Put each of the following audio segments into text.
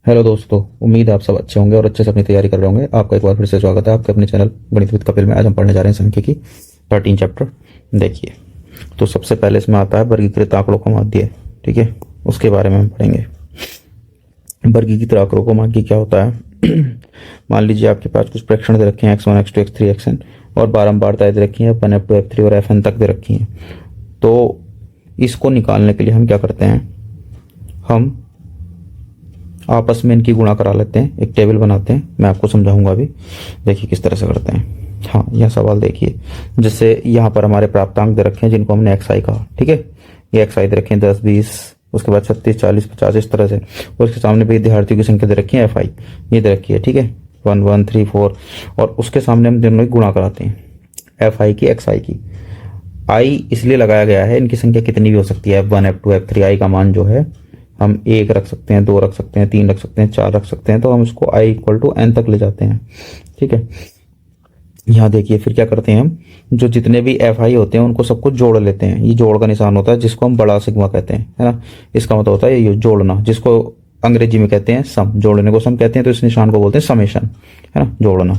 Hello दोस्तों, उम्मीद है आप सब अच्छे होंगे और अच्छे से अपनी तैयारी कर रहे होंगे। आपका एक बार फिर से स्वागत है आपके अपने चैनल गणित विद कपिल में। आज हम पढ़ने जा रहे हैं सांख्यिकी 13 चैप्टर। देखिए, तो सबसे पहले इसमें आता है वर्गीकृत आंकड़ों का माध्य। ठीक है, उसके बारे में हम पढ़ेंगे। वर्गीकृत आंकड़ों का माध्य क्या होता है? मान लीजिए आपके पास कुछ प्रेक्षण दे रखे हैं x1 x2 x3 xn और बारंबारताएं दे रखी हैं f1 f2 f3 और fn तक दे रखी हैं। तो इसको निकालने के लिए हम क्या करते हैं, हम आपस में इनकी गुणा करा लेते हैं, एक टेबल बनाते हैं। मैं आपको समझाऊंगा अभी। देखिए किस तरह से करते हैं। हाँ, यह सवाल देखिए, जैसे यहाँ पर हमारे प्राप्तांक दे रखे हैं जिनको हमने xi कहा। ठीक है, ये xi दे रखे हैं 10 20, उसके बाद 36 40 50 इस तरह से। और उसके सामने भी विद्यार्थियों की संख्या दे रखी है fi, ये दे रखी है। ठीक है, 1 1 3 4, और उसके सामने हम दोनों की गुणा कराते हैं, fi की xi की। i इसलिए लगाया गया है, इनकी संख्या कितनी भी हो सकती है, f1 f2 f3। i का मान जो है हम 1 रख सकते हैं, 2 रख सकते हैं, 3 रख सकते हैं, 4 रख सकते हैं। तो हम इसको i = n तक ले जाते हैं। ठीक है, यहाँ देखिए फिर क्या करते हैं, हम जो जितने भी fi होते हैं उनको सबको जोड़ लेते हैं। ये जोड़ का निशान होता है जिसको हम बड़ा सिग्मा कहते हैं, है ना। इसका मतलब होता है ये जोड़ना, जिसको अंग्रेजी में कहते हैं सम। जोड़ने को सम कहते हैं, तो इस निशान को बोलते हैं समेशन, है ना, जोड़ना।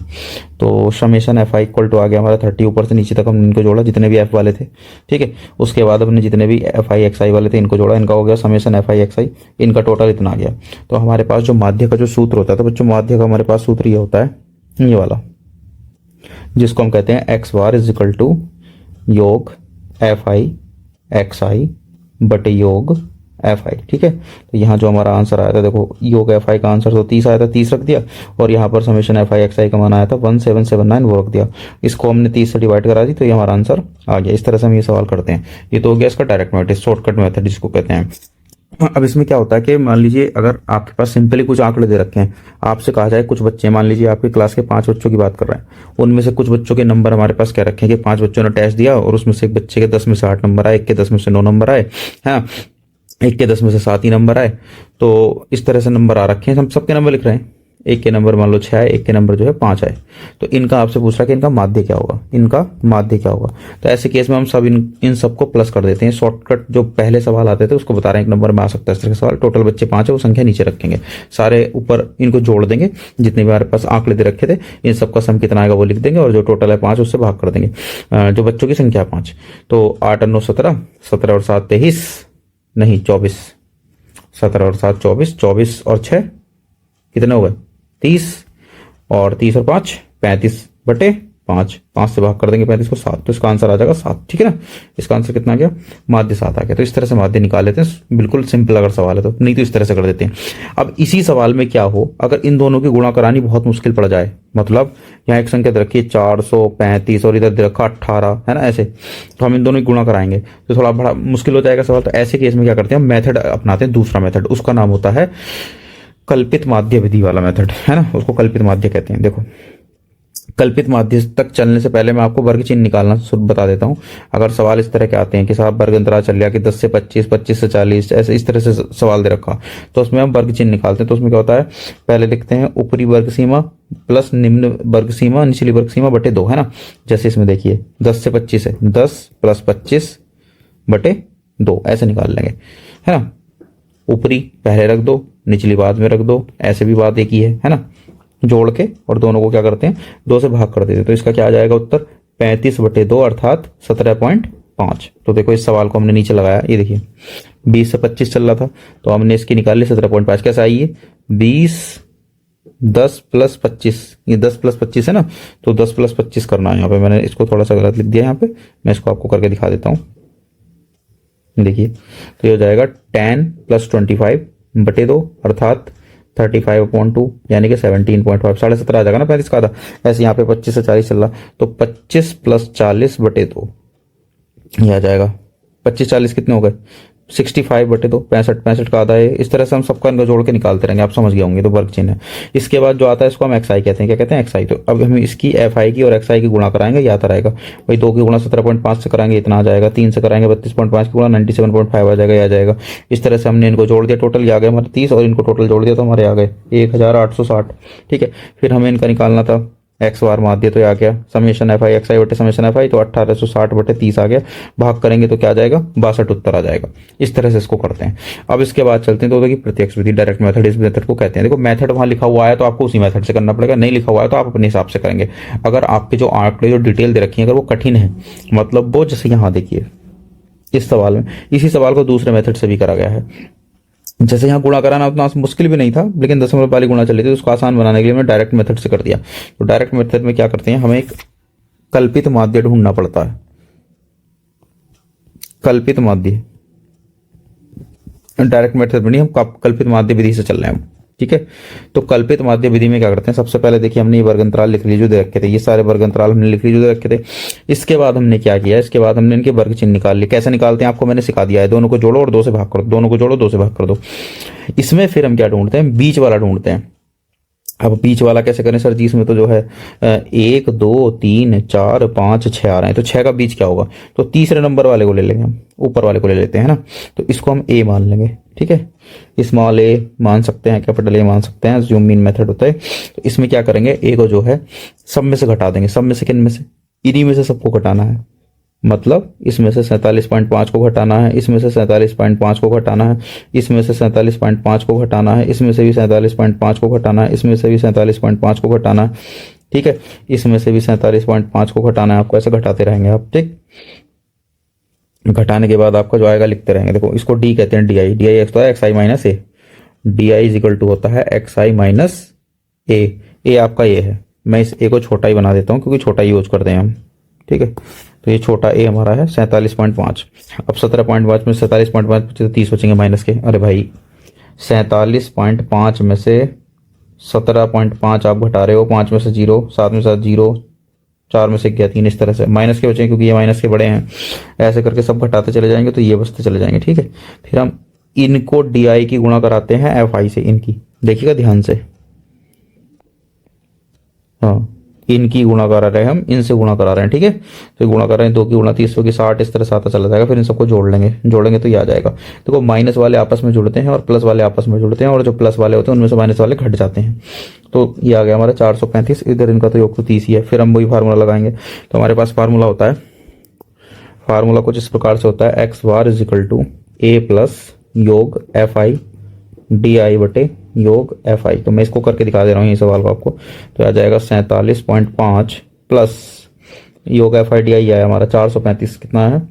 तो समेशन fi = आ गया हमारा 30। ऊपर से नीचे तक हमने इनको जोड़ा जितने भी f वाले थे। ठीक है, उसके बाद हमने जितने भी fi xi वाले थे इनको जोड़ा, इनका हो गया समेशन fi xi। इनका टोटल इतना आ गया। तो हमारे पास जो माध्य का जो सूत्र होता है, तो बच्चों माध्य का हमारे पास सूत्र ये होता है, ये वाला, जिसको हम कहते हैं x बार = योग fi xi बटे योग fi। ठीक है, तो यहाँ जो हमारा आंसर आया था, देखो योग fi का आंसर तो 30 आया था, 30 रख दिया। और यहाँ पर समेशन fi xi का मान आया था 1779, वो रख दिया। इसको हमने 30 से डिवाइड करा दी, तो ये हमारा आंसर आ गया। इस तरह से हम ये सवाल करते हैं। ये तो हो गया इसका डायरेक्ट मेथड, शॉर्टकट मेथड जिसको कहते हैं। अब इसमें क्या होता है कि मान लीजिए अगर आपके पास सिंपली कुछ आंकड़े दे रखे हैं, आपसे कहा जाए कुछ बच्चे, मान लीजिए आपकी क्लास के 5 बच्चों की बात कर रहे हैं, उनमें से कुछ बच्चों के नंबर हमारे पास क्या रखे हैं कि 5 बच्चों ने टेस्ट दिया और उसमें से एक बच्चे के 10 में से 8 नंबर आए, एक के 10 में से 9 नंबर आए, हाँ, एक के 10 में से 7 ही नंबर आए। तो इस तरह से नंबर आ रखे हैं, हम सबके नंबर लिख रहे हैं। एक के नंबर मान लो 6 आए, एक के नंबर जो है 5 आए। तो इनका आपसे पूछ रहा है कि इनका माध्य क्या होगा, इनका माध्य क्या होगा। तो ऐसे केस में हम सब इन सबको प्लस कर देते हैं। शॉर्टकट जो पहले सवाल आते थे उसको बता रहे हैं, एक नंबर में आ सकता है इस तरह का सवाल। टोटल बच्चे 5 है, वो संख्या नीचे रखेंगे, सारे ऊपर इनको जोड़ देंगे। जितने भी हमारे पास आंकड़े दे रखे थे इन सबका सम कितना आएगा वो लिख देंगे, और जो टोटल है 5 उससे भाग कर देंगे। जो बच्चों की संख्या है 5, तो 8 9 17, 17 और 7 23, नहीं 24, 17 और 7 24, 24 और 6 कितने हो गए 30, और 30 और 5 35 बटे 5, 5 से भाग कर देंगे 35 को 7, तो इसका आंसर आ जाएगा 7। ठीक है ना, इसका आंसर कितना आ गया, माध्य 7 आ गया। तो इस तरह से माध्य निकाल लेते हैं, बिल्कुल सिंपल अगर सवाल है तो, नहीं तो इस तरह से कर देते हैं। अब इसी सवाल में क्या हो, अगर इन दोनों की गुणा करानी बहुत मुश्किल पड़ जाए, मतलब यहाँ एक संख्या दे रखी है 435 और इधर दे रखा 18, है ना, ऐसे, तो हम इन दोनों की गुणा कराएंगे तो थोड़ा बड़ा मुश्किल हो जाएगा सवाल। तो ऐसे केस में क्या करते हैं, मेथड अपनाते हैं, दूसरा मेथड, उसका नाम होता है कल्पित माध्य विधि वाला मेथड, है ना, उसको कल्पित माध्य कहते हैं। देखो, कल्पित माध्य तक चलने से पहले मैं आपको वर्ग चिन्ह निकालना बता देता हूं। अगर सवाल इस तरह के आते हैं कि साहब वर्ग अंतराल चल लिया कि 10 से 25, 25 से 40, ऐसे इस तरह से सवाल दे रखा, तो उसमें हम वर्ग चिन्ह निकालते हैं। तो उसमें क्या होता है, पहले लिखते हैं ऊपरी वर्ग सीमा प्लस निम्न वर्ग सीमा निचली वर्ग सीमा बटे 2, है ना। जैसे इसमें देखिए 10 से 25 है, 10 + 25 बटे 2, ऐसे निकाल लेंगे, है ना। ऊपरी पहले रख दो, निचली बाद में रख दो, ऐसे भी बात एक ही है ना। जोड़ के और दोनों को क्या करते हैं, 2 से भाग कर देते हैं। तो इसका क्या आ जाएगा उत्तर, 35 बटे 2 अर्थात 17.5। तो देखो इस सवाल को हमने नीचे लगाया, ये देखिए 20 से 25 चल रहा था, तो हमने इसकी निकाल ली 17.5। कैसे आई है, 20 10 + 25, ये 10 + 25 है ना, तो 10 + 25 करना है। यहाँ पे मैंने इसको थोड़ा सा गलत लिख दिया, यहाँ पे मैं इसको आपको करके दिखा देता हूँ। देखिए, तो ये हो जाएगा 10 + 25 बटे 2 अर्थात 35/2, यानी कि 17.5, 17.5 आ जाएगा ना, 35 का आधा। ऐसे यहाँ पे 25 से 40 चल रहा, तो 25 + 40 बटे 2, ये आ जाएगा 25 40 कितने हो गए, 65 बटे 2, 65, 65 का आधा है। इस तरह से हम सबका इनको जोड़ के निकालते रहेंगे, आप समझ गए होंगे। तो वर्ग चिन्ह है। इसके बाद जो आता है इसको हम xi कहते हैं। क्या कहते हैं, xi। तो अब हम इसकी fi की और xi की गुणा कराएंगे, ये आता रहेगा भाई, 2 की गुणा 17.5 से कराएंगे, इतना आ जाएगा। 3 से कराएंगे 32.5 की गुणा 97.5 आ जाएगा, ये आ जाएगा। इस तरह से हमने इनको जोड़ दिया, टोटल ये आ गए हमारे 30, और इनको टोटल जोड़ दिया तो हमारे आ गए 1860। ठीक है, फिर हमें इनका निकालना था एक्स बार माध्य तो ये आ गया समेशन एफ आई एक्स आई बटे समेशन एफ आई, तो 1860 बटे 30 आ गया। भाग करेंगे तो क्या आ जाएगा 62 उत्तर आ जाएगा। इस तरह से इसको करते हैं। अब इसके बाद चलते हैं तो देखिए प्रत्यक्ष विधि, डायरेक्ट मेथड, इस मेथड को कहते हैं। देखो मेथड वहां लिखा हुआ है तो आपको उसी मेथड से करना पड़ेगा, नहीं लिखा हुआ है तो आप अपने हिसाब से करेंगे। अगर आपके जो आंकड़े जो डिटेल दे रखी है अगर वो कठिन है, मतलब वो जैसे यहाँ देखिए इस सवाल में, इसी सवाल को दूसरे मेथड से भी करा गया है। जैसे यहाँ गुणा कराना उतना मुश्किल भी नहीं था, लेकिन दशमलव वाली गुणा चली थी, उसको आसान बनाने के लिए मैंने डायरेक्ट मेथड से कर दिया। तो डायरेक्ट मेथड में क्या करते हैं, हमें एक कल्पित माध्य ढूंढना पड़ता है। कल्पित माध्य, डायरेक्ट मेथड में नहीं, हम कल्पित माध्य विधि से चल रहे हैं, ठीक है। तो कल्पित माध्य विधि में क्या करते हैं, सबसे पहले देखिए हमने ये वर्ग अंतराल लिख लिए जो दे रखे थे, ये सारे वर्ग अंतराल हमने लिख लिए जो दे रखे थे। इसके बाद हमने क्या किया, इसके बाद हमने इनके वर्ग चिन्ह निकाल लिए। कैसे निकालते हैं आपको मैंने सिखा दिया है, दोनों को जोड़ो और 2 से भाग करो, दोनों को जोड़ो 2 से भाग कर दो। इसमें फिर हम क्या ढूंढते हैं, बीच वाला ढूंढते हैं। अब बीच वाला कैसे करें सर जी, इसमें तो जो है 1 2 3 4 5 6 आ रहे हैं, तो 6 का बीच क्या होगा, तो तीसरे नंबर वाले को ले लेंगे हम, ऊपर वाले को ले लेते हैं ना। तो इसको हम ए मान लेंगे, ठीक है। स्मॉल ए मान सकते हैं, कैपिटल ए मान सकते हैं, जो मीन मेथड होता है। तो इसमें क्या करेंगे, ए को जो है सब में से घटा देंगे। सब में से किन में से, इन्हीं में से सबको घटाना है। मतलब इसमें से 47.5 को घटाना है, इसमें से 47.5 को घटाना है, इसमें से 47.5 को घटाना है, इसमें से भी 47.5 को घटाना है, इसमें से भी 47.5 को घटाना है, ठीक है। इसमें से भी 47.5 को घटाना है। आपको ऐसे घटाते रहेंगे आप, ठीक। घटाने के बाद आपका जो आएगा लिखते रहेंगे। देखो इसको डी कहते हैं, D I, D I X तो है X I minus A, D I is equal to होता है एक्स आई माइनस ए आपका ये है। मैं इस ए को छोटा ही बना देता हूँ क्योंकि छोटा ही यूज करते हैं हम, ठीक है। तो ये छोटा ए हमारा है 47.5। अब 17.5 में 47.5 बचे तो 30 बचेंगे माइनस के। अरे भाई 47.5 में से 17.5 आप घटा रहे हो, 5 में से 0, 7 में से 0, 4 में से गया 3, इस तरह से माइनस के बचेंगे क्योंकि ये माइनस के बड़े हैं। ऐसे करके सब घटाते चले जाएंगे तो ये बचते चले जाएंगे, ठीक है। फिर हम इनको डी आई की गुणा कराते हैं एफ आई से, इनकी देखिएगा ध्यान से, हाँ इनकी गुणा करा रहे हैं हम, इनसे गुणा करा रहे हैं, ठीक है। तो गुणा कर रहे हैं, 2 की गुणा 30 की 60, इस तरह से आता चला जाएगा। फिर इन सबको जोड़ेंगे तो ये आ जाएगा। देखो माइनस वाले आपस में जुड़ते हैं और प्लस वाले आपस में जुड़ते हैं, और जो प्लस वाले होते हैं उनमें से माइनस वाले घट जाते हैं। तो ये आ गया हमारा 435। इधर इनका तो योग तो 30 ही है। फिर हम वही फार्मूला लगाएंगे। तो हमारे पास फार्मूला होता है, फार्मूला कुछ इस प्रकार से होता है, X bar is equal to A plus योग एफ आई डी आई बटे योग एफ आई। तो मैं इसको करके दिखा दे रहा हूँ ये सवाल को आपको। तो आ जाएगा 47.5 प्लस योग एफ आई डी आई आया हमारा 435, कितना है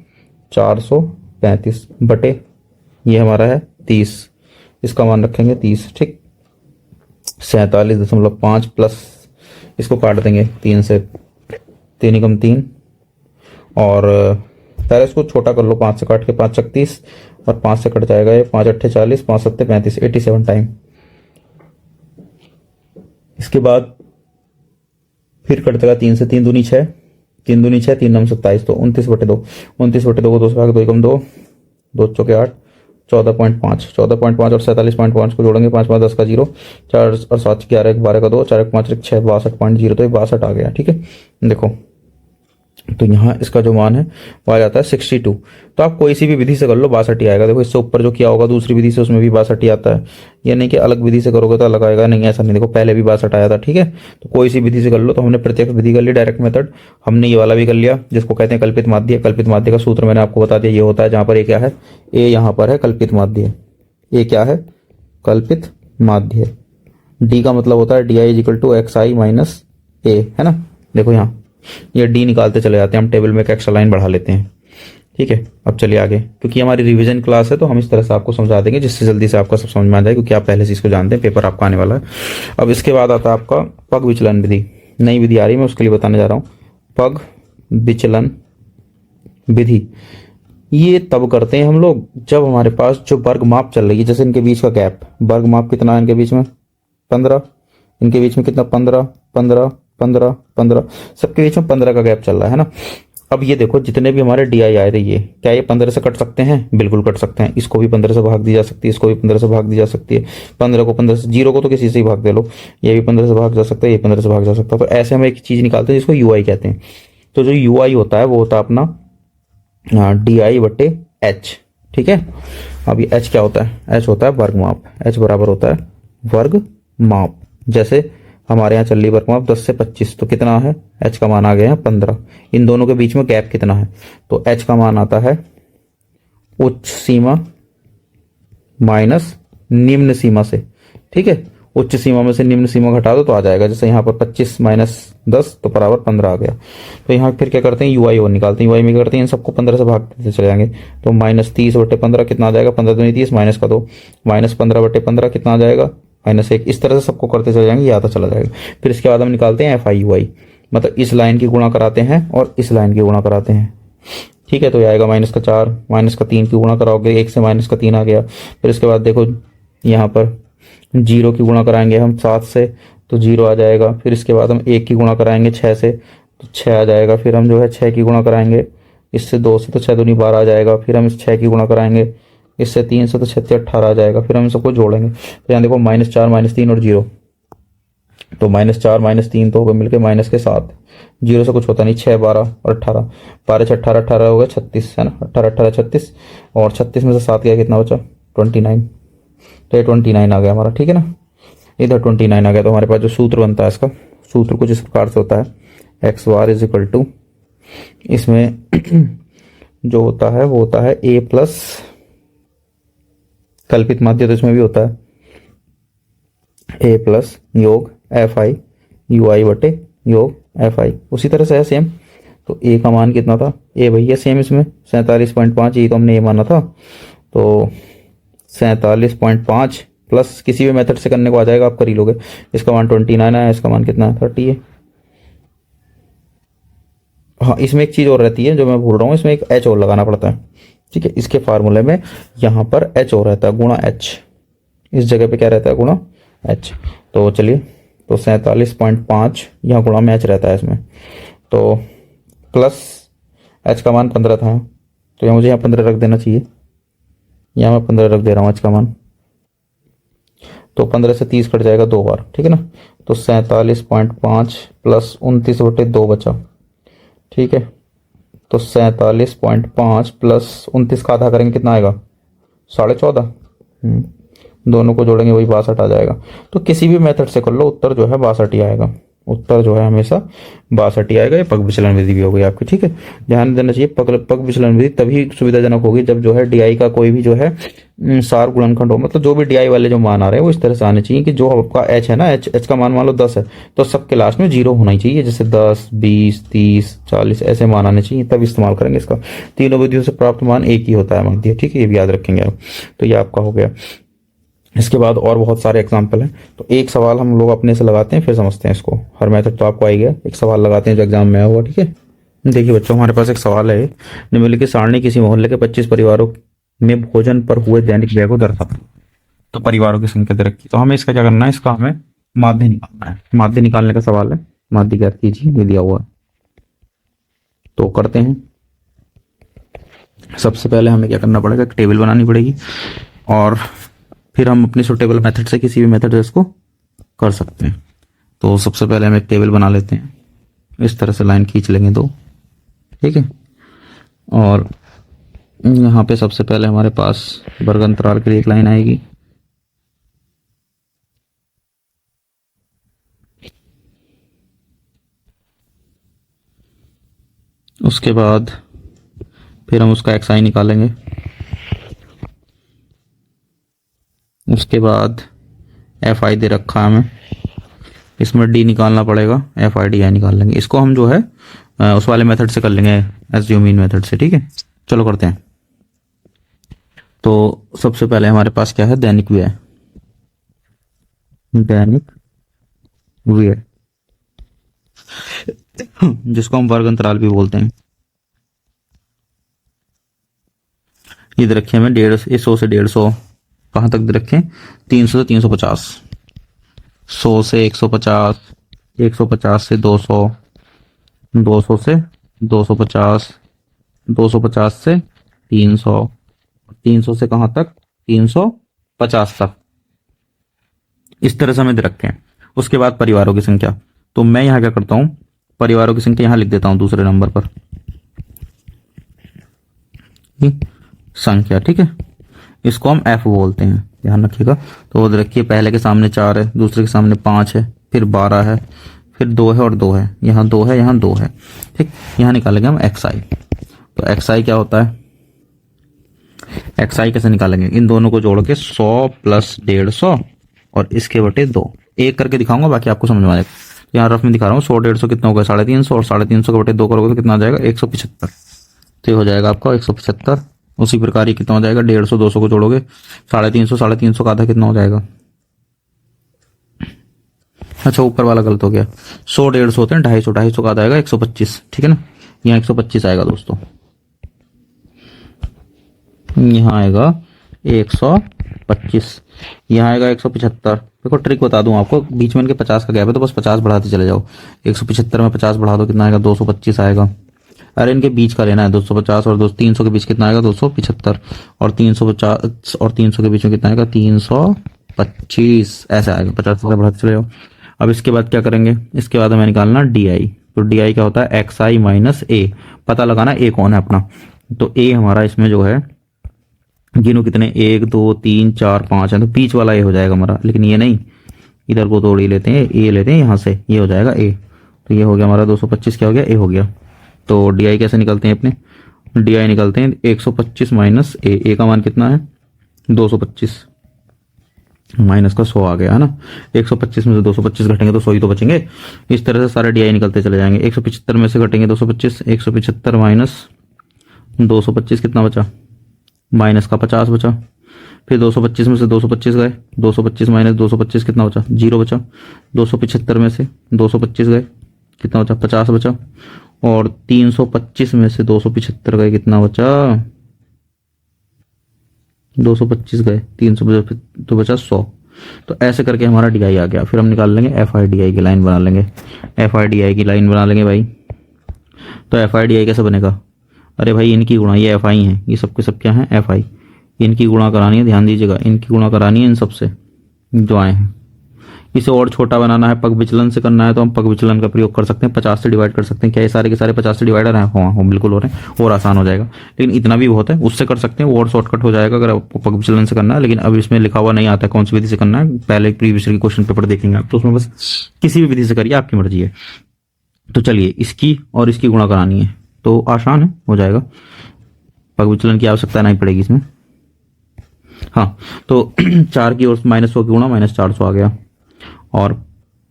435 बटे ये हमारा है 30, इसका मान रखेंगे 30, ठीक। 47.5 प्लस इसको काट देंगे 3 से, 3 एकम 3, और पहले इसको छोटा कर लो, 5 से काट के 5 36 और 5 से कट जाएगा ये 5 8 40, 5 7 35, 87 टाइम। इसके बाद फिर कट जाएगा 3 से, 3 दूनी 6, 3 दूनी 6, 3 9 27, तो 29 बटे 2, 29 बटे 2 को 2 से भाग 2 एकम 2, 2 चौके 8, 14.5, 14.5 और 47.5 को जोड़ेंगे, 5 5 10 का 0, 4 और 7 11 12 का 2, 4 1 5 1 6, 62.0, तो ये 62 आ गया, ठीक है। देखो तो यहाँ इसका जो मान है वो आ जाता है 62। तो आप कोई सी भी विधि से कर लो 62 आएगा। देखो इससे ऊपर जो किया होगा दूसरी विधि से उसमें भी 62 आता है, ये नहीं कि अलग विधि से करोगे तो अलग आएगा, नहीं ऐसा नहीं। देखो पहले भी 62 आया था, ठीक है। तो कोई सी विधि से कर लो। तो हमने प्रत्यक्ष विधि कर ली, डायरेक्ट मेथड, हमने ये वाला भी कर लिया जिसको कहते हैं कल्पित माध्य। कल्पित माध्य का सूत्र मैंने आपको बता दिया, ये होता है जहां पर ए क्या है, ए यहाँ पर है कल्पित माध्य, ए क्या है कल्पित माध्य। डी का मतलब होता है D I is equal to X I minus A, है ना। देखो यहाँ ये डी निकालते चले जाते हैं हम, टेबल में एक एक्स्ट्रा लाइन बढ़ा लेते हैं, ठीक है। अब चलिए आगे, क्योंकि हमारी रिवीजन क्लास है तो हम इस तरह से आपको समझा देंगे जिससे जल्दी से आपका सब समझ में आ जाए, क्योंकि आप पहले से इसको जानते हैं, पेपर आपका आने वाला है। अब इसके बाद आता है आपका पग विचलन विधि, नई विधि आ रही है, मैं उसके लिए बताने जा रहा हूँ। पग विचलन विधि ये तब करते हैं हम लोग जब हमारे पास जो वर्ग माप चल रही है, जैसे इनके बीच का गैप, वर्ग माप कितना है इनके बीच में 15, इनके बीच में कितना 15 15 15 15, सबके बीच में 15 का गैप चल रहा है ना। अब ये देखो जितने भी हमारे डी आई आ रही है, क्या ये 15 से कट सकते हैं, बिल्कुल कट सकते हैं। इसको भी 15 से भाग दी जा सकती है, इसको भी 15 से भाग दी जा सकती है, 15 को 15 से, 0 को तो किसी से ही भाग दे लो, ये भी 15 से भाग जा सकता है, ये 15 से भाग जा सकता है। तो ऐसे हम एक चीज निकालते हैं जिसको यू आई कहते हैं। तो जो यू आई होता है वो होता है अपना डी आई बटे एच, ठीक है। अब ये एच क्या होता है, एच होता है वर्ग माप, एच बराबर होता है वर्ग माप। जैसे हमारे यहाँ चल रही वर्क माप 10 से 25, तो कितना है, h का मान आ गया है 15। इन दोनों के बीच में गैप कितना है, तो h का मान आता है उच्च सीमा माइनस निम्न सीमा से। ठीक है, उच्च सीमा में से निम्न सीमा घटा दो तो आ जाएगा, जैसे यहाँ पर 25 माइनस 10 तो बराबर 15 आ गया। तो यहाँ फिर क्या करते हैं, यूआई और निकालते हैं। यूआई में क्या करते हैं, इन सबको 15 से भाग देते चले जाएंगे, तो माइनस 30/15 कितना आ जाएगा, 15 दूनी 30 माइनस का 2, माइनस 15/15 कितना आ जाएगा, -1। इस तरह से सबको करते चले जाएंगे, ये आता चला जाएगा। फिर इसके बाद हम निकालते हैं FI/UI, मतलब इस लाइन की गुणा कराते हैं और इस लाइन की गुणा कराते हैं। ठीक है, तो ये आएगा -4 -3 की गुणा कराओगे, 1 से -3 आ गया। फिर इसके बाद देखो यहाँ पर 0 की गुणा कराएंगे हम 7 से, तो 0 आ जाएगा। फिर इसके बाद हम 1 की गुणा कराएंगे 6 से, तो 6 आ जाएगा। फिर हम जो है 6 की गुणा कराएंगे इससे 2 से, तो 6 दूनी 12 आ जाएगा। फिर हम इस 6 की गुणा कराएंगे इससे 3 से, तो 6 18 आ जाएगा। फिर हम इन सबको जोड़ेंगे, तो यहाँ देखो -4 -3 और 0, तो -4 -3 तो हो गए मिलके माइनस के 7, 0 से कुछ होता नहीं, 6 12 और 18, 12 से 18 18 हो गया 36 है ना, 18 18 36, और 36 में से 7 गया कितना बचा 29, तो ये 29 आ गया हमारा। ठीक है ना, इधर 29 आ गया। तो हमारे पास जो सूत्र बनता है इसका, सूत्र कुछ इस प्रकार से होता है, X bar is equal to, इसमें जो होता है वो होता है a प्लस कल्पित माध्य, तो इसमें भी होता है a प्लस योग FI UI बटे योग FI। उसी तरह से है सेम, तो a का मान कितना था, a भैया सेम इसमें 47.5, ये तो हमने ये माना था, तो 47.5 प्लस किसी भी मेथड से करने को आ जाएगा, आप कर ही लोगे। इसका मान 29 है, इसका मान कितना है 30 है। हाँ, इसमें एक चीज़ और रहती है जो मैं भूल रहा हूँ, इसमें एक h और लगाना पड़ता है। ठीक है, इसके फार्मूले में यहाँ पर h और रहता है, गुणा h, इस जगह पे क्या रहता है, गुणा h। तो चलिए, तो 47.5 यहाँ गुणा में h रहता है इसमें, तो प्लस h का मान 15 था, तो यहाँ मुझे यहाँ 15 रख देना चाहिए, यहाँ मैं 15 रख दे रहा हूँ h का मान, तो 15 से 30 कट जाएगा 2 बार। ठीक है ना, तो 47.5 प्लस 29/2 बचा। ठीक है, तो 47.5 प्लस 29 का आधा करेंगे कितना आएगा, 14.5। दोनों को जोड़ेंगे वही 62 आ जाएगा। तो किसी भी मेथड से कर लो, उत्तर जो है 62 ही आएगा, उत्तर जो है हमेशा 62 ही आएगा। ये पग विचलन विधि भी हो गई आपकी। ठीक है, ध्यान देना चाहिए, पग विचलन विधि तभी सुविधाजनक होगी जब जो है DI का कोई भी जो है सार गुणनखंड हो, मतलब जो भी DI वाले जो मान आ रहे हैं वो इस तरह से आने चाहिए कि जो आपका h है ना, h का मान लो 10 है, तो सबके लास्ट में 0 होना ही चाहिए, जैसे 10 20 30 40 ऐसे मान आने चाहिए, तब इस्तेमाल करेंगे इसका। तीनों विधियों से प्राप्त मान एक ही होता है मध्य। ठीक है, ये भी याद रखेंगे आप। तो ये आपका हो गया। इसके बाद और बहुत सारे एग्जाम्पल हैं, तो एक सवाल हम लोग अपने से लगाते हैं, फिर समझते हैं इसको। हर मेथड तो आपको आ ही गया, एक सवाल लगाते हैं जो एग्जाम में आया हुआ। ठीक है, देखिए बच्चों, हमारे पास एक सवाल है, निम्नलिखित सारणी किसी मोहल्ले के 25 परिवारों में भोजन पर हुए दैनिक व्यय को दर्शाता है। तो परिवारों की संख्या दे रखी, तो हमें इसका क्या करना है, इसका हमें माध्य निकालना है। माध्य निकालने का सवाल है, माध्य ज्ञात कीजिए, ये दिया हुआ है, तो करते हैं। सबसे पहले हमें क्या करना पड़ेगा, एक टेबल बनानी पड़ेगी, और फिर हम अपने सुटेबल मेथड से किसी भी मेथड से इसको कर सकते हैं। तो सबसे पहले हम एक टेबल बना लेते हैं, इस तरह से लाइन खींच लेंगे 2। ठीक है, और यहाँ पे सबसे पहले हमारे पास वर्ग अंतराल के लिए एक लाइन आएगी, उसके बाद फिर हम उसका xi निकालेंगे, उसके बाद FI दे रखा है हमें, इसमें D निकालना पड़ेगा, FI/DI निकाल लेंगे। इसको हम जो है उस वाले मेथड से कर लेंगे, एज्यूमीन मेथड से। ठीक है, चलो करते हैं। तो सबसे पहले हमारे पास क्या है, दैनिक व्यय, दैनिक व्यय जिसको हम वर्ग अंतराल भी बोलते हैं। ये दे रखे हमें 100 से 150, कहाँ तक दे रखे, 300 से 350, 100 से 150, 150 से 200, 200 से 250, 250 से 300, 300 से कहाँ तक, 350 तक, इस तरह से हमें दे रखे हैं। उसके बाद परिवारों की संख्या, तो मैं यहाँ क्या करता हूँ, परिवारों की संख्या यहाँ लिख देता हूँ दूसरे नंबर पर, संख्या। ठीक है, इसको हम F बोलते हैं, ध्यान रखिएगा। तो वो रखिए, पहले के सामने 4 है, दूसरे के सामने 5 है, फिर 12 है, फिर 2 है और 2 है, यहाँ 2 है, यहाँ 2 है। ठीक, यहाँ निकालेंगे हम XI। तो XI क्या होता है, XI कैसे निकालेंगे, इन दोनों को जोड़ के 100 प्लस 150 और इसके बटे 2, एक करके दिखाऊंगा, बाकी आपको समझ में आएगा। यहाँ रफ में दिखा रहा हूँ, 100 150 कितना होगा 350, और 350 के बटे 2 करोगे तो कितना आ जाएगा 175। तो ये हो जाएगा आपका 175। उसी प्रकार ये कितना हो जाएगा 150 200 को जोड़ोगे 350, 350 का आधा कितना हो जाएगा, अच्छा ऊपर वाला गलत हो गया, 100 150 होते हैं, 250, 250 का आधा आएगा 125। ठीक है ना, यहाँ 125 आएगा दोस्तों, यहाँ आएगा 125, यहाँ आएगा 175। देखो ट्रिक बता दूं आपको, बीच में इनके 50 का गैप है तो बस 50 बढ़ाते चले जाओ। 175 में 50 बढ़ा दो कितना आएगा 225 आएगा। अरे इनके बीच का लेना है, 250 और 300 के बीच कितना आएगा 275, और 350 और 300 के बीच में कितना आएगा 325, ऐसा आएगा। 50 बढ़ाते चले जाओ। अब इसके बाद क्या करेंगे, इसके बाद हमें निकालना DI। तो DI क्या होता है XI माइनस A, पता लगाना A कौन है अपना। तो A हमारा इसमें जो है गिनो कितने 1 2 3 4 5 है, तो बीच वाला A हो जाएगा हमारा, लेकिन ये नहीं, इधर को तोड़ ही लेते हैं, A लेते हैं यहाँ से, ये हो जाएगा A। तो ये हो गया हमारा 225, क्या हो गया A हो गया। तो DI कैसे निकलते हैं अपने, DI निकलते हैं 125 माइनस A का मान कितना है 225, माइनस का 100 आ गया है ना। 125 में से 225 घटेंगे तो 100 ही तो बचेंगे। इस तरह से सारे DI निकलते चले जाएंगे। 175 में से घटेंगे 225, 175 माइनस 225 कितना बचा, माइनस का 50 बचा। फिर 225 में से 225 गए, 225 माइनस 225 कितना बचा 0 बचा। 275 में से 225 गए कितना बचा 50 बचा, और 325 में से 275 गए कितना बचा 225 गए 300 तो बचा 100। तो ऐसे करके हमारा DI आ गया। फिर हम निकाल लेंगे FI/DI की लाइन बना लेंगे, FI/DI की लाइन बना लेंगे भाई। तो FI/DI कैसे बनेगा, अरे भाई इनकी गुणा, ये FI है, ये सबके सब क्या है FI, इनकी गुणा करानी है, ध्यान दीजिएगा, इनकी गुणा करानी है इन सबसे जो आए हैं। इसे और छोटा बनाना है, पग विचलन से करना है तो हम पग विचलन का प्रयोग कर सकते हैं, 50 से डिवाइड कर सकते हैं। क्या ये सारे के सारे 50 से डिवाइडर हैं, हाँ बिल्कुल हो रहे हैं, और आसान हो जाएगा। लेकिन इतना भी बहुत है, उससे कर सकते हैं, और शॉर्टकट हो जाएगा अगर आपको पग विचलन से करना है। लेकिन अब इसमें लिखा हुआ नहीं आता है कौन सी विधि से करना है, पहले प्रीवियस ईयर की क्वेश्चन पेपर देखेंगे आप, तो उसमें बस किसी भी विधि से करिए, आपकी मर्जी है। तो चलिए इसकी और इसकी गुणा करानी है तो आसान है, हो जाएगा, पग विचलन की आवश्यकता नहीं पड़ेगी इसमें। हाँ तो 4 की और -100 की गुणा -400 आ गया, और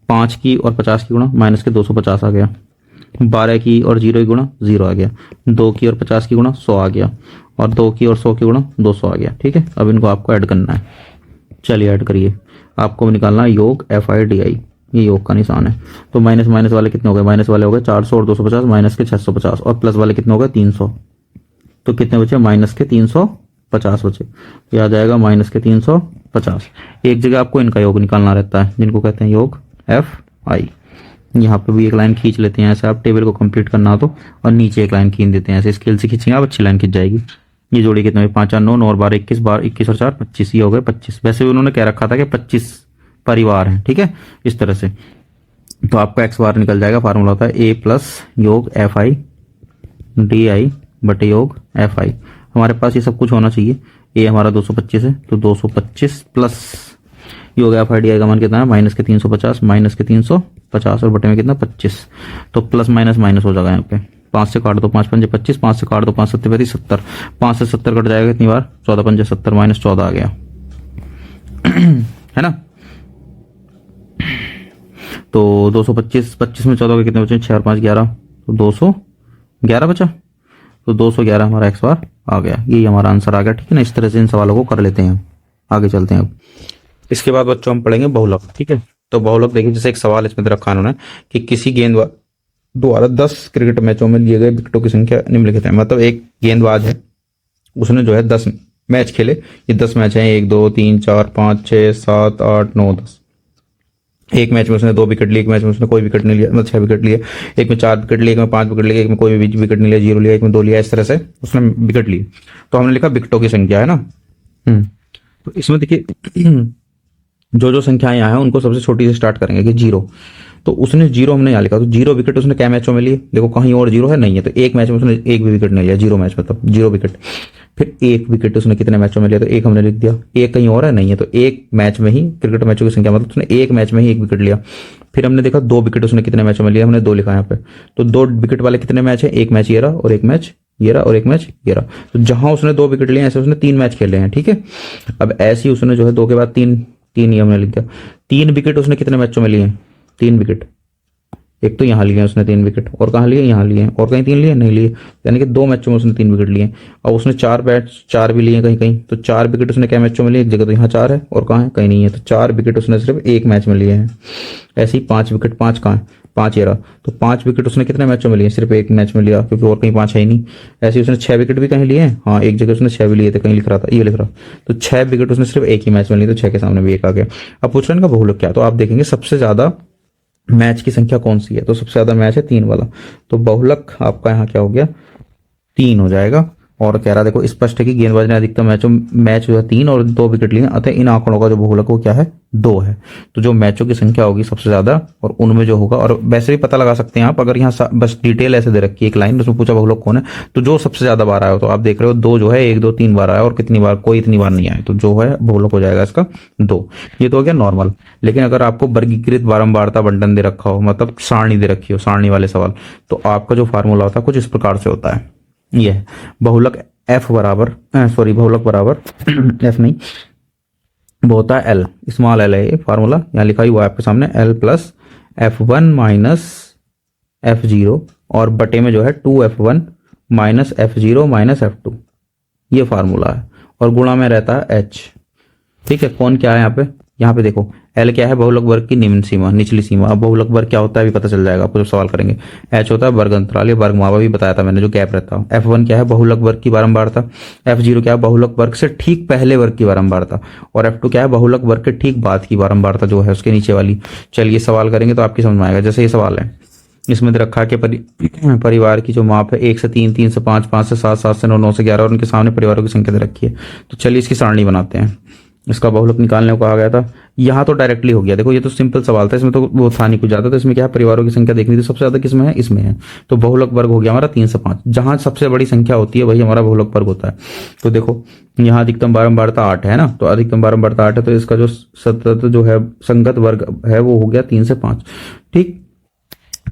5 की और 50 की गुणा माइनस के 250 आ गया, 12 की और 0 की गुणा 0 आ गया, 2 की और 50 की गुणा 100 आ गया, और 2 की और 100 की गुणा 200 आ गया। ठीक है, अब इनको आपको ऐड करना है, चलिए ऐड करिए। आपको निकालना है योग FI/DI, ये योग का निशान है। तो माइनस माइनस वाले कितने हो गए, माइनस वाले हो गए 400 और 250 माइनस के 650, और प्लस वाले कितने हो गए 300, तो कितने बचे माइनस के 350 बचे। ये आ जाएगा माइनस के 350। एक जगह आपको इनका योग निकालना रहता है जिनको कहते हैं योग FI। यहाँ पे भी एक लाइन खींच लेते हैं ऐसे, आप टेबल को कंप्लीट करना हो तो, और नीचे एक लाइन खींच देते हैं ऐसे, स्केल से खींचेंगे आप, अच्छी लाइन खींच जाएगी। ये जोड़ी कितने 5 4 9 9 और 12 21, 21 और 4 25, ये हो गए 25। वैसे भी उन्होंने कह रखा था कि 25 परिवार हैं, ठीक है, इस तरह से। तो आपका x बार निकल जाएगा, फार्मूला होता है A प्लस योग FI/DI बटे योग FI। हमारे पास ये सब कुछ होना चाहिए। A हमारा 225 है, तो 225 प्लस योग FI/DI का मान कितना है माइनस के 350, माइनस के 350 और बटे में कितना 25। तो प्लस माइनस माइनस हो जाएगा यहाँ पे, 5 से काट दो 5 पंजे 25, 5 से काट दो 5 7 35 70, 5 से 70 कट जाएगा कितनी बार 14 पंजे 70 माइनस 14 आ गया है ना। तो 225 25 में 14 के कितने बचे 6 और 5 11, तो 211 बचा। तो 211 हमारा x बार आ गया, यही हमारा आंसर आ गया। ठीक है ना, इस तरह से इन सवालों को कर लेते हैं। आगे चलते हैं अब। इसके बाद बच्चों हम पढ़ेंगे बहुलक। ठीक है, तो बहुलक देखिए, जैसे एक सवाल इसमें दे रखा उन्होंने कि किसी गेंदबाज द्वारा 10 क्रिकेट मैचों में लिए गए विकेटों की संख्या निम्नलिखित है। मतलब एक गेंदबाज है, उसने जो है 10 मैच खेले, ये 10 मैच हैं, 1 2 3 4 5 6 7 8 9 10। एक मैच में उसने 2 विकेट लिए, एक मैच में उसने कोई विकेट नहीं लिया, मतलब 6 विकेट लिए, एक में 4 विकेट लिए, एक में 5 विकेट लिए, एक में कोई विकेट नहीं लिया, 0 लिया, एक में 2 लिया, इस तरह से उसने विकेट लिए। तो हमने लिखा विकेटों की संख्या है ना। तो इसमें देखिए जो जो संख्याएं यहाँ है उनको सबसे छोटी से स्टार्ट करेंगे कि 0। तो उसने 0 हमने यहाँ लिखा, तो 0 विकेट उसने क्या मैचों में लिए, देखो कहीं और 0 है नहीं है, तो एक मैच में उसने एक भी विकेट नहीं लिया, 0 मैच मतलब 0 विकेट। फिर एक विकेट उसने कितने मैचों में लिया, तो एक हमने लिख दिया। एक कहीं और है नहीं है, तो एक मैच में ही, क्रिकेट मैचों की संख्या मतलब उसने एक मैच में ही एक विकेट लिया। फिर हमने देखा दो विकेट उसने कितने मैचों में लिया, हमने दो लिखा यहाँ पे। तो दो विकेट वाले कितने मैच है, एक मैच ये रहा और एक मैच ये रहा और एक मैच ये रहा। तो जहां उसने दो विकेट लिए ऐसे उसने 3 मैच खेले हैं, ठीक है। अब ऐसे ही उसने जो है 2 के बाद 3, 3 ये हमने लिख दिया। 3 विकेट उसने कितने मैचों में लिए हैं, 3 विकेट। एक तो यहाँ लिए उसने 3 विकेट, और कहाँ लिए, यहाँ लिए, और कहीं 3 लिए नहीं लिए, यानी कि 2 मैचों में उसने 3 विकेट लिए। और उसने 4 मैच 4 भी लिए कहीं कहीं, तो 4 विकेट उसने क्या मैचों में लिए, एक जगह तो यहाँ 4 है और कहाँ है, कहीं नहीं है, तो 4 विकेट उसने सिर्फ एक मैच में लिए हैं। ऐसे ही 5 विकेट, 5 कहाँ है, 5 ये रहा, तो 5 विकेट उसने कितने मैचों में लिए, सिर्फ एक मैच में लिया, क्योंकि और कहीं 5 है ही नहीं। ऐसे ही उसने 6 विकेट भी कहीं लिए हैं, हाँ एक जगह उसने 6 भी लिए थे, कहीं लिख रहा था, ये लिख रहा। तो 6 विकेट उसने सिर्फ एक ही मैच में लिए, तो 6 के सामने भी एक आ गया। अब पूछ रहे हैं इनका बहुलक क्या, तो आप देखेंगे सबसे ज्यादा मैच की संख्या कौन सी है, तो सबसे ज्यादा मैच है 3 वाला, तो बहुलक आपका यहाँ क्या हो गया, 3 हो जाएगा। और कह रहा देखो स्पष्ट है कि गेंदबाज ने अधिकतम मैच जो है 3 और 2 विकेट लिए, अतः इन आंकड़ों का जो बहुलक वो क्या है, 2 है। तो जो मैचों की संख्या होगी सबसे ज्यादा और उनमें जो होगा, और वैसे भी पता लगा सकते हैं आप, अगर यहाँ बस डिटेल ऐसे दे रखी है एक लाइन, उसमें पूछा बहुलक कौन है, तो जो सबसे ज्यादा बार आया हो, तो आप देख रहे हो 2 जो है 1 2 3 बार आया, और कितनी बार, कोई इतनी बार नहीं आया, तो जो है बहुलक हो जाएगा इसका 2। ये तो हो गया नॉर्मल। लेकिन अगर आपको वर्गीकृत बारंबारता बंटन दे रखा हो, मतलब सारणी दे रखी हो, सारणी वाले सवाल, तो आपका जो फार्मूला होता है कुछ इस प्रकार से होता है। ये है बहुलक एफ बराबर, सॉरी बहुलक बराबर एफ नहीं, वो होता है एल, स्मॉल एल है ये फार्मूला, यहाँ लिखा ही हुआ है आपके सामने, L plus F1 minus F0 और बटे में जो है 2F1 minus F0 minus F2, ये फार्मूला है, और गुणा में रहता है H। ठीक है, कौन क्या है यहाँ पे देखो, L क्या है, बहुलक वर्ग की निम्न सीमा, निचली सीमा। अब बहुलक वर्ग क्या होता है अभी पता चल जाएगा आपको जब सवाल करेंगे। H होता है वर्ग अंतराल, ये वर्ग मापा भी बताया था मैंने, जो गैप रहता है। F1 क्या है, बहुलक वर्ग की बारंबारता। F0 क्या है, बहुलक वर्ग से ठीक पहले वर्ग की बारंबारता। और F2 क्या है, बहुलक वर्ग के ठीक बाद की बारंबारता, जो है उसके नीचे वाली। चलिए सवाल करेंगे तो आपकी समझ में आएगा। जैसे ये सवाल है, इसमें दे रखा है कि परिवार की जो माप है 1 से 3, 3 से 5, 5 से 7, 7 से 9, 9 से 11, और उनके सामने परिवारों की संख्या दे रखी है। तो चलिए इसकी सारणी बनाते हैं। इसका बहुलक निकालने को कहा गया था, यहाँ तो डायरेक्टली हो गया। देखो ये तो सिंपल सवाल था, इसमें तो वो था नहीं कुछ ज्यादा। तो इसमें क्या है, परिवारों की संख्या देखनी थी, सबसे ज्यादा किसमें है, इसमें है। तो बहुलक वर्ग हो गया हमारा 3 से 5, जहां सबसे बड़ी संख्या होती है वही हमारा बहुलक वर्ग होता है। तो देखो यहाँ अधिकतम बारंबारता 8 है ना, तो अधिकतम बारंबारता 8 है, तो इसका जो सतत जो है संगत वर्ग है वो हो गया 3 से 5। ठीक,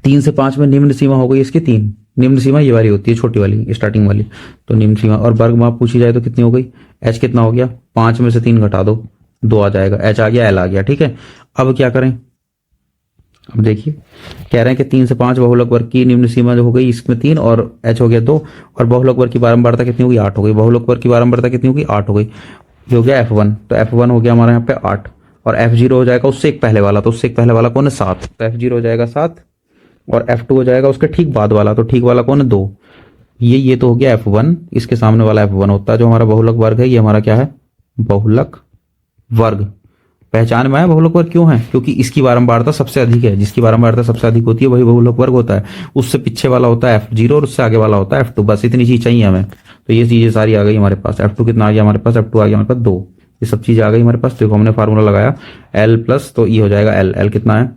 3 से 5 में निम्न सीमा हो गई इसकी 3, निम्न सीमा ये वाली होती है, छोटी वाली स्टार्टिंग वाली, तो निम्न सीमा। और वर्ग माप पूछी जाए तो कितनी हो गई, H कितना हो गया, 5 में से 3 घटा दो, 2 आ जाएगा, H आ गया, L आ गया। ठीक है, अब क्या करें, अब देखिए कह रहे हैं कि 3 से 5 बहुलक वर्ग की निम्न सीमा जो हो गई, इसमें 3 और H हो गया 2, और बहुलक वर्ग की बारंबारता कितनी होगी, 8 हो गई। बहुलक वर्ग की बारंबारता कितनी होगी, 8 हो गई। ये हो गया F1, तो F1 हो गया हमारा यहाँ पे 8, और F0 हो जाएगा उससे एक पहले वाला, तो उससे एक पहले वाला कौन है, 7, तो F0 हो जाएगा 7, और F2 हो जाएगा उसके ठीक बाद वाला, तो ठीक वाला कौन है, 2। ये तो हो गया F1, इसके सामने वाला F1 होता है जो हमारा बहुलक वर्ग है। ये हमारा क्या है, बहुलक वर्ग। पहचान में आया बहुलक वर्ग क्यों है, क्योंकि इसकी बारंबारता सबसे अधिक है, जिसकी बारंबारता सबसे अधिक होती है वही बहुलक वर्ग होता है। उससे पीछे वाला होता है F0 और उससे आगे वाला होता है F2, बस इतनी चीज चाहिए हमें। तो ये चीजें सारी आ गई हमारे पास। F2 कितना आ गया हमारे पास, F2 आ गया हमारे पास 2, ये सब चीजें आ गई हमारे पास। देखो हमने फार्मूला लगाया L प्लस, तो ये हो जाएगा L कितना है,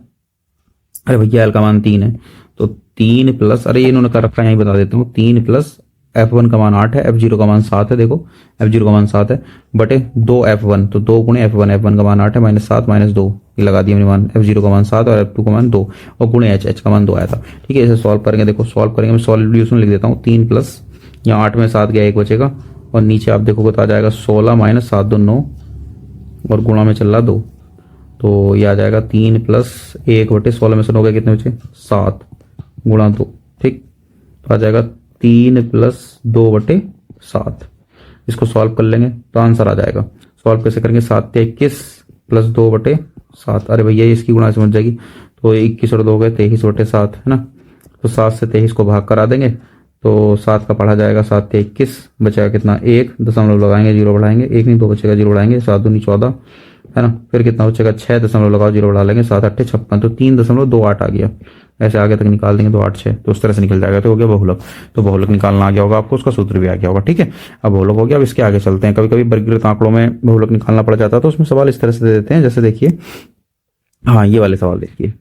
अरे भैया L का मान 3 है, तो 3 प्लस, अरे ये इन्होंने कर रखा है यही बता देता हूँ, 3 प्लस F1 का मान 8 है, F0 का मान 7 है, देखो F0 का मान 7 है, बटे 2 F1, तो 2 गुणे F1, F1 का मान 8 है, माइनस 7 माइनस 2, ये लगा दिया हमने मान। F0 का मान 7 और F2 का मान 2, और गुणे H का मान 2 आया था। ठीक है, इसे सॉल्व करेंगे, देखो सॉल्व करेंगे, मैं सॉल्यूशन लिख देता हूँ। 3 प्लस, यहाँ 8 में 7 गया, 1 बचेगा, और नीचे आप देखोगे तो आ जाएगा 16 माइनस 7 2 9, और गुणा में चल रहा 2, तो ये आ जाएगा 3 प्लस 1 बटे 16 में से 9 गए, कितने बचे, 7 गुणा 2। ठीक, तो आ जाएगा 3 प्लस 2 बटे 7। इसको सॉल्व कर लेंगे तो आंसर आ जाएगा। सॉल्व कैसे करेंगे, 7 से 21 प्लस 2 बटे 7, अरे भैया इसकी गुणा समझ जाएगी, तो 21 और 2 गए 23 बटे 7 है ना, तो 7 से 23 को भाग करा देंगे, तो 7 का पढ़ा जाएगा, 7 से 21 बचेगा कितना, 1 दशमलव लगाएंगे, 0 बढ़ाएंगे, 1 नहीं 2 बचेगा, 0 बढ़ाएंगे, 7 दूनी 14 है ना, फिर कितना बचेगा, 6 दशमलव लगाओ, 0 बढ़ा लेंगे, 7 8 56, तो 3.28 आ गया। ऐसे आगे तक निकाल देंगे 2 8 6, तो उस तरह से निकल जाएगा। तो हो गया बहुलक, तो बहुलक निकालना आ गया होगा आपको, उसका सूत्र भी आ गया होगा। ठीक है, अब बहुलक हो गया। अब इसके आगे चलते हैं। कभी कभी वर्गीकृत आंकड़ों में बहुलक निकालना पड़ जाता है, तो उसमें सवाल इस तरह से दे देते हैं, जैसे देखिए, हाँ ये वाले सवाल देखिए,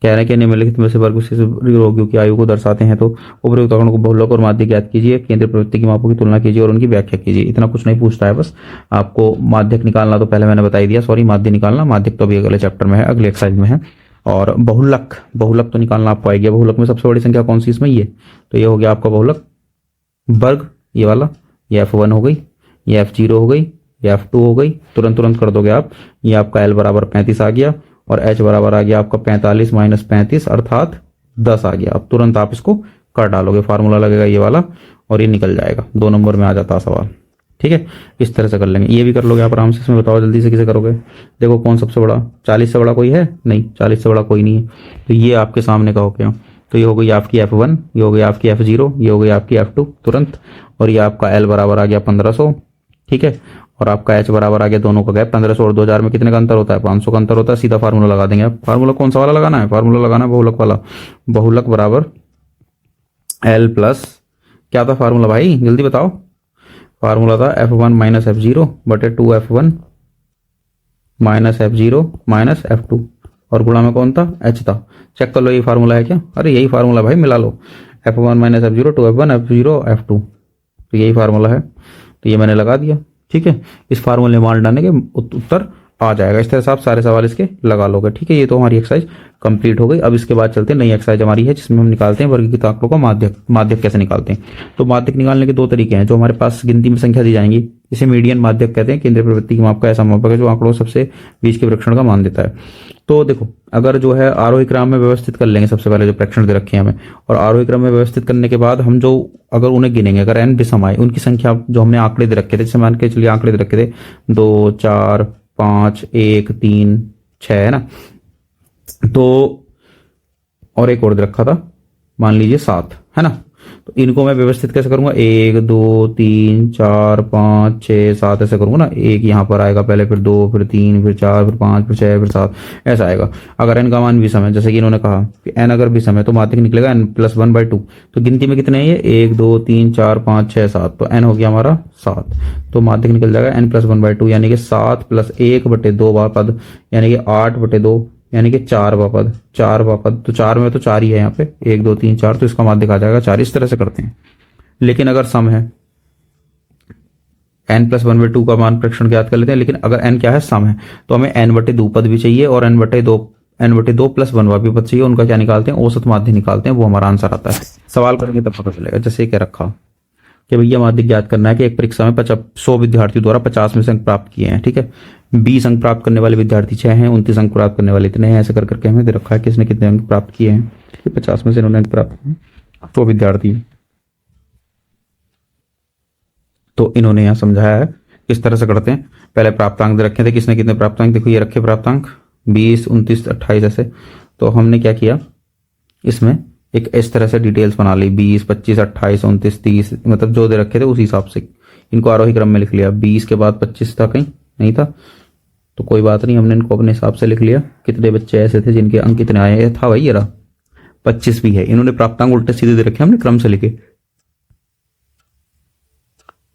कह रहे हैं कि निम्नलिखित में से वर्ग विशेष रोगियों की आयु को दर्शाते हैं तो उपरोक्त आंकड़ों को बहुलक और माध्य ज्ञात कीजिए, केंद्रीय प्रवृत्ति की मापों की तुलना कीजिए और उनकी व्याख्या कीजिए। इतना कुछ नहीं पूछता है, बस आपको माध्यक निकालना तो पहले मैंने बता ही दिया, सॉरी माध्य निकालना, माध्यक तो अभी अगले चैप्टर में है, अगले एक्सरसाइज में है। और बहुलक, बहुलक तो निकालना आपको आएगा। बहुलक में सबसे बड़ी संख्या कौन सी इसमें, ये तो ये हो गया आपका बहुलक वर्ग, ये वाला, ये F1 हो गई, ये F0 हो गई, ये F2 हो गई। तुरंत तुरंत कर दोगे आप, ये आपका L बराबर 35 आ गया और H बराबर आ गया आपका 45 माइनस 35 अर्थात 10 आ गया। अब तुरंत आप इसको कर डालोगे, फार्मूला लगेगा ये वाला और ये निकल जाएगा, 2 नंबर में आ जाता सवाल। ठीक है, इस तरह से कर लेंगे। ये भी कर लोगे आप आराम से। इसमें बताओ जल्दी से किसे करोगे। देखो कौन सबसे बड़ा, 40 से बड़ा कोई है नहीं, 40 से बड़ा कोई नहीं है, तो ये आपके सामने का हो गया। तो ये हो गई आपकी F1, ये हो गई आपकी F0, ये हो गई आपकी F2 तुरंत, और ये आपका L बराबर आ गया 1500। ठीक है, और आपका H बराबर आ गया, दोनों का गैप 1500 और 2000 में कितने का अंतर होता है, 500 का अंतर होता है। सीधा फार्मूला लगा देंगे आप। फार्मूला कौन सा वाला लगाना है, फार्मूला लगाना है बहुलक वाला। बहुलक बराबर L प्लस, क्या था फार्मूला भाई जल्दी बताओ। फार्मूला था F1 माइनस F0 बटे 2F1 minus F0 minus F2, और गुणा में कौन था, H था। चेक कर लो यही फार्मूला है क्या, अरे यही फार्मूला भाई, मिला लो। F1 minus F0 2F1 F0 F2, तो यही फार्मूला है, तो ये मैंने लगा दिया। ठीक है, इस फार्मूले में मान डालने के उत्तर आ जाएगा। इस तरह से आप सारे सवाल इसके लगा लोगे। ठीक है, ये तो हमारी एक्सरसाइज कंप्लीट हो गई। अब इसके बाद चलते हैं, नई एक्सरसाइज हमारी है जिसमें हम निकालते हैं वर्गीकृत आंकड़ों का माध्यक। माध्यक कैसे निकालते हैं, तो माध्यक निकालने के 2 तरीके हैं। जो हमारे पास गिनती में संख्या दी जाएंगी, इसे मीडियन माध्यक कहते हैं। केंद्रीय प्रवृत्ति की माप का ऐसा मापक है जो आंकड़ों सबसे बीच के प्रेक्षण का मान देता है। तो देखो, अगर जो है आरोही क्रम में व्यवस्थित कर लेंगे सबसे पहले जो प्रेक्षण दे रखे हैं हमें, और आरोही क्रम में व्यवस्थित करने के बाद हम जो अगर उन्हें गिनेंगे, अगर n विषम आए, उनकी संख्या जो हमने आंकड़े दे रखे थे, जैसे मान के चलिए आंकड़े दे रखे थे 2 4 5 1 3 6 है ना, तो और एक और दे रखा था मान लीजिए 7 है ना, तो इनको मैं व्यवस्थित कैसे करूंगा, 1 2 3 4 5 6 7 ऐसे करूंगा ना। एक यहाँ पर आएगा पहले, फिर 2 फिर 3 फिर 4 फिर 5 फिर 6 फिर 7 ऐसा आएगा। अगर n का मान विषम है, जैसे कि इन्होंने कहा कि n अगर विषम है तो माध्यक निकलेगा n+1/2। तो गिनती में कितने हैं ये, 1 2 3 4 5 6 7, तो n हो गया हमारा 7, तो माध्यक निकल जाएगा n+1/2 यानी कि 7 + 1/2 पद, यानी कि 8/2 यानी कि 4 पद, 4 पद, तो 4 में तो 4 ही है यहाँ पे, 1 2 3 4, तो इसका माध्यक आ जाएगा 4। इस तरह से करते हैं। लेकिन अगर सम है, n+1/2 का मान प्रेक्षण ज्ञात कर लेते हैं। लेकिन अगर n क्या है, सम है, तो हमें n/2 पद भी चाहिए और n/2 +1 भी पद चाहिए। उनका क्या निकालते हैं, औसत माध्य निकालते हैं, वो हमारा आंसर आता है। सवाल करेंगे तब पता चलेगा। जैसे क्या रखा कि भैया माध्य ज्ञात करना है कि एक परीक्षा में 100 विद्यार्थियों द्वारा 50 में से अंक प्राप्त किए हैं। ठीक है, 20 अंक प्राप्त करने वाले विद्यार्थी 6 हैं, 29 अंक प्राप्त करने वाले इतने हैं, ऐसे कर करके हमें दे रखा है कि इसने कितने अंक प्राप्त किए हैं। 50 में से इन्होंने अंक प्राप्त किए, 100 विद्यार्थी, तो इन्होंने यहाँ समझाया है किस तरह से करते हैं। पहले प्राप्तांक दे रखे थे, किसने कितने प्राप्तांक, देखो ये रखे प्राप्तांक 20 29 28 ऐसे। तो हमने क्या किया, इसमें एक इस तरह से डिटेल्स बना ली, 20 25 28 29 30, मतलब जो दे रखे थे उस हिसाब से इनको आरोही क्रम में लिख लिया। 20 के बाद 25 था, कहीं नहीं था, तो कोई बात नहीं, हमने इनको अपने हिसाब से लिख लिया। कितने बच्चे ऐसे थे जिनके अंक कितने आए, था भाई ये रहा 25 भी है। इन्होंने प्राप्तांक उल्टे सीधे दे रखे, हमने क्रम से लिखे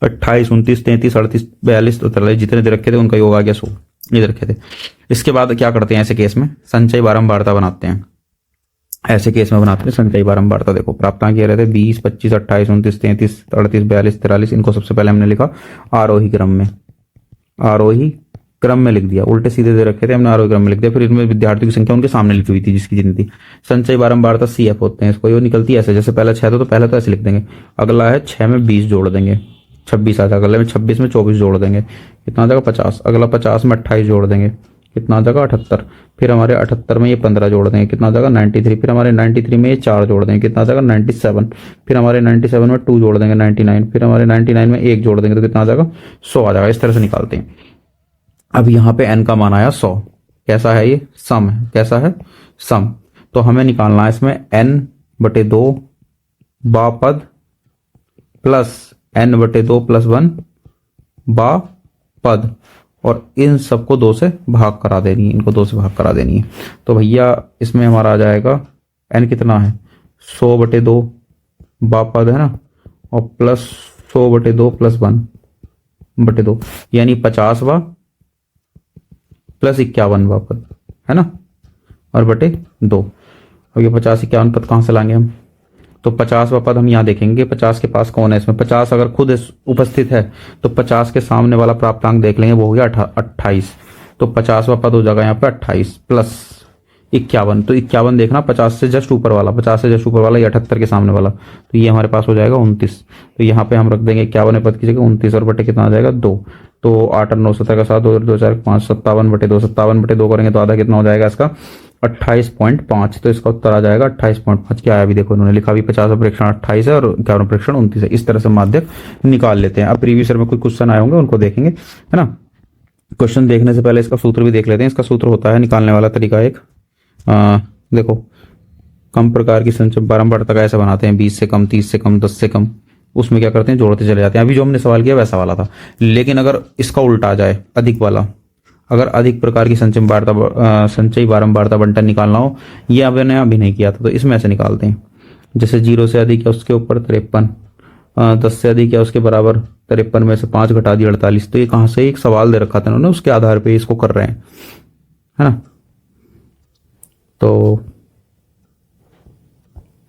28 29 33 38 42 43 जितने दे रखे थे उनका योग आ गया 100, ये दे रखे थे। इसके बाद क्या करते हैं, ऐसे केस में संचय बारंबारता बनाते हैं। ऐसे केस में बनाते हैं संचय बारंबारता। देखो प्राप्तांक ये रहते 20 25 28 29 33 38 42 43, इनको सबसे पहले हमने लिखा आरोही क्रम में, आरोही क्रम में लिख दिया। उल्टे सीधे दे रखे थे, हमने आरोही क्रम में लिख दिया। फिर इसमें विद्यार्थियों की संख्या उनके सामने लिखी हुई थी जिसकी जितनी थी। संचय बारंबारता CF होते हैं, इसको ये निकलती है ऐसे, जैसे पहला 6 था तो पहले तो ऐसे लिख देंगे, अगला है 6 में 20 जोड़ देंगे 26 आ जाएगा, अगले में 26 में 24 जोड़ देंगे, कितना आ जाएगा 50, अगला 50 में 28 जोड़ देंगे, कितना आ जाएगा 78, फिर हमारे 78 में ये 15 जोड़ देंगे, कितना आ जाएगा 93, फिर हमारे 93 में ये 4 जोड़ देंगे, कितना आ जाएगा 97, फिर हमारे 97 में 2 जोड़ देंगे 99, फिर हमारे 99 में 1 जोड़ देंगे तो कितना आ जाएगा 100 आ जाएगा। इस तरह से निकालते हैं। अब यहाँ पे n का मान आया 100, कैसा है ये, सम है, कैसा है, सम। तो हमें निकालना है इसमें n/2 बा पद प्लस n/2 + 1 बा पद, और इन सबको 2 से भाग करा देनी है, इनको 2 से भाग करा देनी है। तो भैया इसमें हमारा आ जाएगा n कितना है 100/2 बा पद है ना, और प्लस 100/2 + 1/2 यानी 50वां प्लस 51वां पद है ना, और बटे 2। अब ये 50 51 पद कहाँ से लाएंगे हम? तो 50वां पद हम यहाँ देखेंगे 50 के पास कौन है इसमें। 50 अगर खुद उपस्थित है तो 50 के सामने वाला प्राप्तांक देख लेंगे, वो हो गया 28। तो 50वां पद हो जाएगा यहाँ पे 28 प्लस 51। तो 51 देखना 50 से जस्ट ऊपर वाला, 50 से जस्ट ऊपर वाला, ये 78 के सामने वाला, तो ये हमारे पास हो जाएगा 29। तो यहाँ पे हम रख देंगे 51 पद की जगह 29 और बटे कितना आ जाएगा 2। तो 8 और 9 17 का 7 2 4 5 57 बटे 2, 57 बटे 2 करेंगे तो आधा कितना हो जाएगा इसका 28.5। तो इसका उत्तर आ जाएगा 28.5। क्या है अभी देखो इन्होंने लिखा भी 50 प्रेक्षण 28 है और 51 प्रेक्षण 29 है। इस तरह से माध्यक निकाल लेते हैं। अब प्रीवियस ईयर में कोई क्वेश्चन आए होंगे उनको देखेंगे, है ना। क्वेश्चन देखने से पहले इसका सूत्र भी देख लेते हैं। इसका सूत्र होता है निकालने वाला तरीका एक, देखो कम प्रकार की संख्या बारंबारता का ऐसा बनाते हैं 20 से कम, 30 से कम, 10 से कम, उसमें क्या करते हैं जोड़ते चले जाते हैं। अभी जो हमने सवाल किया वैसा वाला था, लेकिन अगर इसका उल्टा आ जाए अधिक वाला, अगर अधिक प्रकार की संचयी बारंबारता बंटन निकालना हो, ये मैंने अभी नहीं किया था, तो इसमें ऐसे निकालते हैं जैसे 0 से अधिक या उसके ऊपर 53, 10 से अधिक या उसके बराबर 53 में से 5 घटा दिया 48। तो ये कहाँ से एक सवाल दे रखा था उन्होंने, उसके आधार पे इसको कर रहे हैं, है ना। तो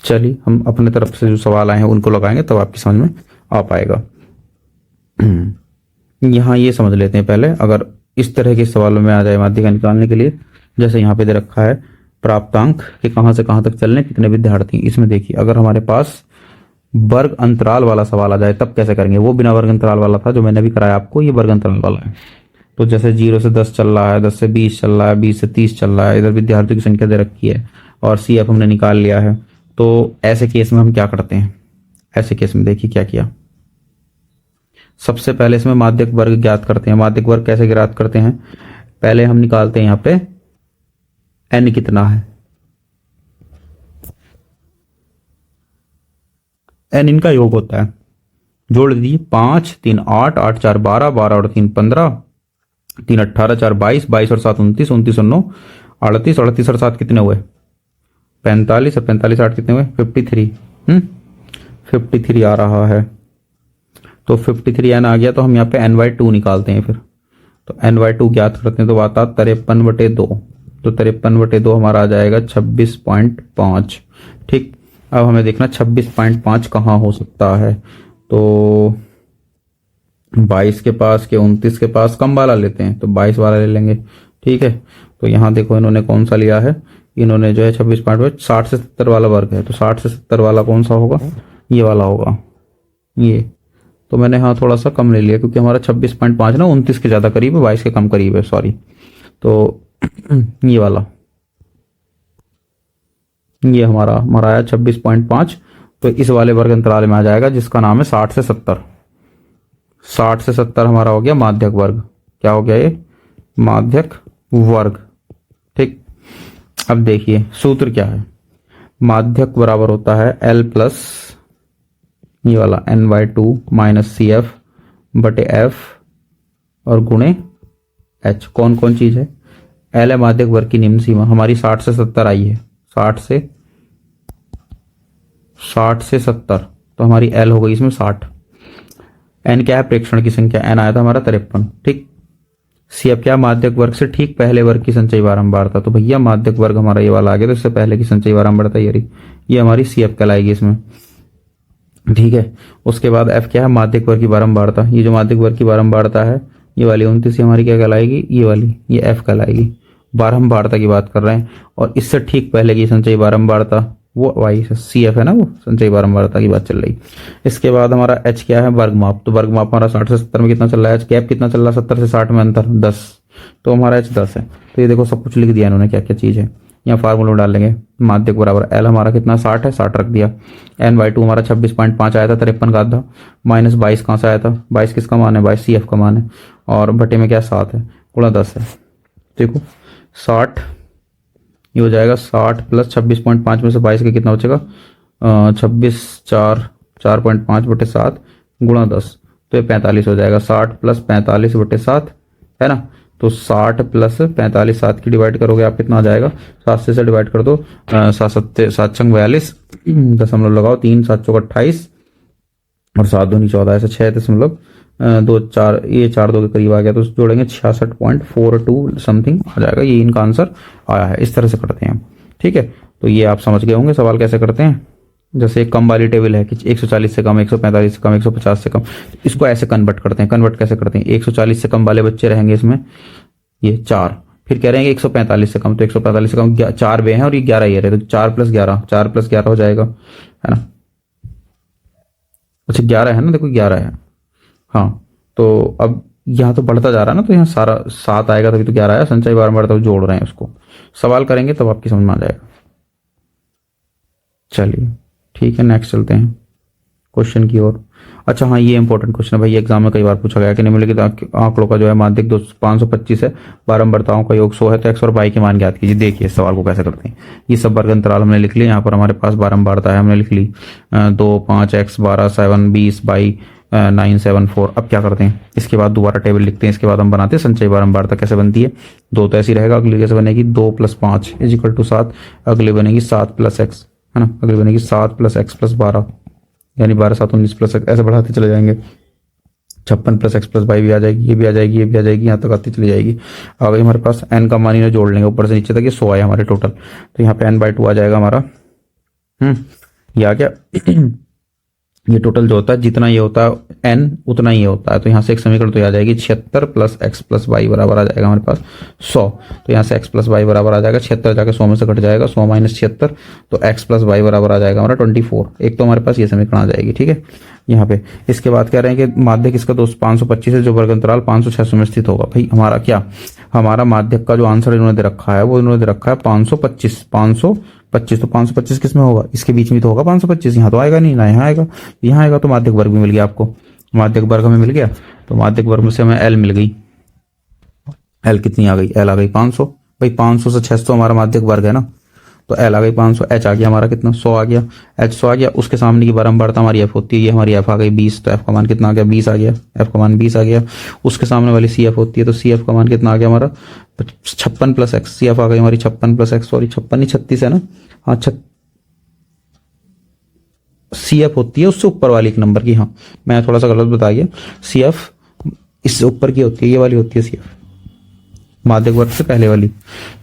चलिए हम अपने तरफ से जो सवाल आए हैं उनको लगाएंगे तब आपकी समझ में आ पाएगा। यहाँ ये समझ लेते हैं पहले, अगर इस तरह के सवालों में आ जाए माध्यिका निकालने के लिए, जैसे यहाँ पे दे रखा है प्राप्तांक के कहाँ से कहाँ तक चलने कितने विद्यार्थी। इसमें देखिए अगर हमारे पास वर्ग अंतराल वाला सवाल आ जाए तब कैसे करेंगे। वो बिना वर्ग अंतराल वाला था जो मैंने भी कराया आपको, ये वर्ग अंतराल वाला है। तो जैसे 0 से 10 चल रहा है, 10 से 20 चल रहा है, 20 से 30 चल रहा है, इधर विद्यार्थियों की संख्या दे रखी है और CF हमने निकाल लिया है। तो ऐसे केस में हम क्या करते हैं, ऐसे केस में देखिए क्या किया। सबसे पहले इसमें माध्यक वर्ग ज्ञात करते हैं। माध्यक वर्ग कैसे ज्ञात करते हैं, पहले हम निकालते हैं यहाँ पे n कितना है, n इनका योग होता है, जोड़ दीजिए 5 3 8 8 4 12 12 और 3 15 3 18 4 22 22 और 7 29 29 और 9 38 38 और 7 कितने हुए 45 और 45 8 कितने हुए 53। 53 आ रहा है। तो 53 n आ गया, तो हम यहाँ पे n/2 निकालते हैं। फिर तो n/2 ज्ञात करते हैं तो आता 53/2। तो 53/2 हमारा आ जाएगा 26.5। ठीक, अब हमें देखना 26.5 कहाँ हो सकता है। तो 22 के पास के 29 के पास कम वाला लेते हैं, तो 22 वाला ले लेंगे। ठीक है, तो यहाँ देखो इन्होंने कौन सा लिया है, इन्होंने जो है 26.5 60 से 70 वाला वर्ग है। तो 60 से 70 वाला कौन सा होगा, ये वाला होगा ये। तो मैंने हाँ थोड़ा सा कम ले लिया क्योंकि हमारा 26.5 ना 29 के ज़्यादा करीब है, 22 के कम करीब है, सॉरी। तो ये वाला, ये हमारा आया 26.5। तो इस वाले वर्ग अंतराल में आ जाएगा जिसका नाम है 60 से 70। 60 से 70 हमारा हो गया माध्यक वर्ग। क्या हो गया ये, माध्यक वर्ग। ठीक, अब देखिए सूत्र क्या है, माध्यक बराबर होता है L प्लस ये वाला n/2 माइनस CF बटे F और गुणे H। कौन कौन चीज है, L है माध्यक वर्ग की निम्न सीमा, हमारी 60 से 70 आई है, 60 से 70, तो हमारी L हो गई इसमें 60। n क्या है, प्रेक्षण की संख्या, n आया था हमारा 53। ठीक, CF क्या, माध्यक वर्ग से ठीक पहले वर्ग की संचयी बारंबारता। तो भैया माध्यक वर्ग हमारा ये वाला आ गया, तो इससे पहले की संचयी बारंबारता ये हमारी CF कहलाएगी इसमें। ठीक है, उसके बाद F क्या है, माध्यक वर्ग की बारंबारता। ये जो माध्यक वर्ग की बारंबारता है ये वाली 29 हमारी क्या कहलाएगी, ये वाली, ये F कहलाएगी। बारंबारता की बात कर रहे हैं, और इससे ठीक पहले की संचयी बारंबारता वो वाई CF है ना, वो संचयी बारंबारता की बात चल रही। इसके बाद हमारा H क्या है, वर्गमाप। तो वर्गमाप हमारा 60 से 70 में कितना चल रहा है, H गैप कितना चल रहा है, 70 से 60 में अंतर 10। तो हमारा H 10 है। तो ये देखो सब कुछ लिख दिया इन्होंने क्या क्या चीज़ है, यहाँ फार्मूला डाल लेंगे। माध्यक बराबर L हमारा कितना 60 है, 60 रख दिया। n/2 हमारा 26.5 आया था, 53 का आधा, माइनस 22 कहाँ से आया था, 22 किसका मान है, 22 CF का मान है, और बटे में क्या 7 है, गुणा 10 है। देखो 60 ये हो जाएगा 60 प्लस 26.5 में से 22 का कितना बचेगा, 26 4.5 बटे 7 गुणा 10, तो ये 45 हो जाएगा। 60 प्लस 45 बटे 7 है ना, तो 60 प्लस 45 7 की डिवाइड करोगे आप कितना आ जाएगा, 7 से डिवाइड कर दो, 7 छंग 42, दशमलव लगाओ, 3 7 चौक 28 और 7 दूनी 14, ऐसे 6.24 ये 4 2 के करीब आ गया। तो जोड़ेंगे 66.42 समथिंग आ जाएगा, ये इनका आंसर आया है। इस तरह से करते हैं हम। ठीक है, तो ये आप समझ गए होंगे सवाल कैसे करते हैं। जैसे एक कम वाली टेबल है कि 140 से कम, 145 से कम, 150 से कम, इसको ऐसे कन्वर्ट करते हैं। कन्वर्ट कैसे करते हैं, 140 से कम वाले बच्चे रहेंगे इसमें ये 4, फिर कह रहे हैं 145 से कम, तो 145 से कम 4 वे हैं और ये 11 ये रहे, तो 4 + 11, 4 + 11 हो जाएगा, है ना। अच्छा 11 है ना, देखो 11 है। हाँ तो अब यहाँ तो बढ़ता जा रहा है ना, तो यहाँ सारा 7 आएगा तभी तो 11 आया। संचय बारंबार तब जोड़ रहे हैं उसको, सवाल करेंगे तब आपकी समझ में आ जाएगा। चलिए ठीक है, नेक्स्ट चलते हैं क्वेश्चन की ओर। अच्छा हाँ, ये इंपॉर्टेंट क्वेश्चन है भाई, एग्जाम में कई बार पूछा गया कि निम्नलिखित आंकड़ों का जो है माध्यक 525 है, बारंबारताओं का योग 100 है, तो एक्स और वाई के मान ज्ञात कीजिए। देखिए इस सवाल को कैसे करते हैं। ये सब वर्ग अंतराल हमने लिख लिया, यहाँ पर हमारे पास बारंबारता है हमने लिख ली 2, 5, x 12, 7, 20 बाई 9, 7, 4। अब क्या करते हैं, इसके बाद दोबारा टेबल लिखते हैं, इसके बाद हम बनाते हैं संचय बारंबारता कैसे बनती है। 2 तो ऐसी रहेगा, अगली कैसे बनेगी 2 + 5 = 7, अगली बनेगी 7 + x, है ना, अगली बनेगी 7 + x + 12, यानी 12, 7, 19 + x, ऐसे बढ़ाते चले जाएंगे। 56 + x + y भी आ जाएगी, ये भी आ जाएगी, ये भी आ जाएगी, यहाँ तक आती चली जाएगी। आ गई हमारे पास n का मान इन्हें जोड़ लेंगे ऊपर से नीचे तक, ये 100 आए हमारे टोटल, तो यहाँ पे n/2 आ जाएगा हमारा। ये आ गया। ये टोटल जो होता है, जितना ये होता है n उतना ही ये होता है, तो यहाँ से एक समीकरण तो ये आ जाएगी 76 + x + y बराबर आ जाएगा हमारे पास 100। तो यहाँ से x + y बराबर आ जाएगा 76, जाके 100 में से कट जाएगा, 100 - 76, तो x + y बराबर आ जाएगा हमारा 24। एक तो हमारे पास ये समीकरण आ जाएगी, ठीक है यहाँ पे। इसके बाद कह रहे हैं कि माध्यक इसका 525 है, जो वर्ग अंतराल 500, 600 में स्थित होगा। भाई हमारा क्या, हमारा माध्यक का जो आंसर इन्होंने दे रखा है वो इन्होंने दे रखा है 525, 525, तो 525 किस में होगा, इसके बीच में तो होगा 525, यहाँ तो आएगा नहीं ना, यहाँ आएगा, यहाँ आएगा, तो माध्यक वर्ग भी मिल गया आपको, माध्यक वर्ग हमें मिल गया। तो माध्यक वर्ग में से हमें एल मिल गई, एल कितनी आ गई, एल आ गई 500। भाई 500 से 600 हमारा माध्यक वर्ग है ना, तो एल आ गई 500, एच आ गया हमारा कितना 100 आ गया, एच 100 आ गया। उसके सामने की बारंबारता हमारी एफ होती है, ये हमारी एफ आ गई 20, तो एफ का मान कितना आ गया 20 आ गया, एफ का मान 20 आ गया। उसके सामने वाली सी एफ होती है, तो सी एफ का मान कितना आ गया हमारा 56 + x, सी एफ आ गई हमारी 56 + x, सॉरी 56 नहीं 36 है ना, हाँ सी एफ होती है उससे ऊपर वाली एक नंबर की, हाँ मैं थोड़ा सा गलत बता गया, सी एफ इससे ऊपर की होती है, ये वाली होती है सी एफ, माध्यक वर्ग से पहले वाली।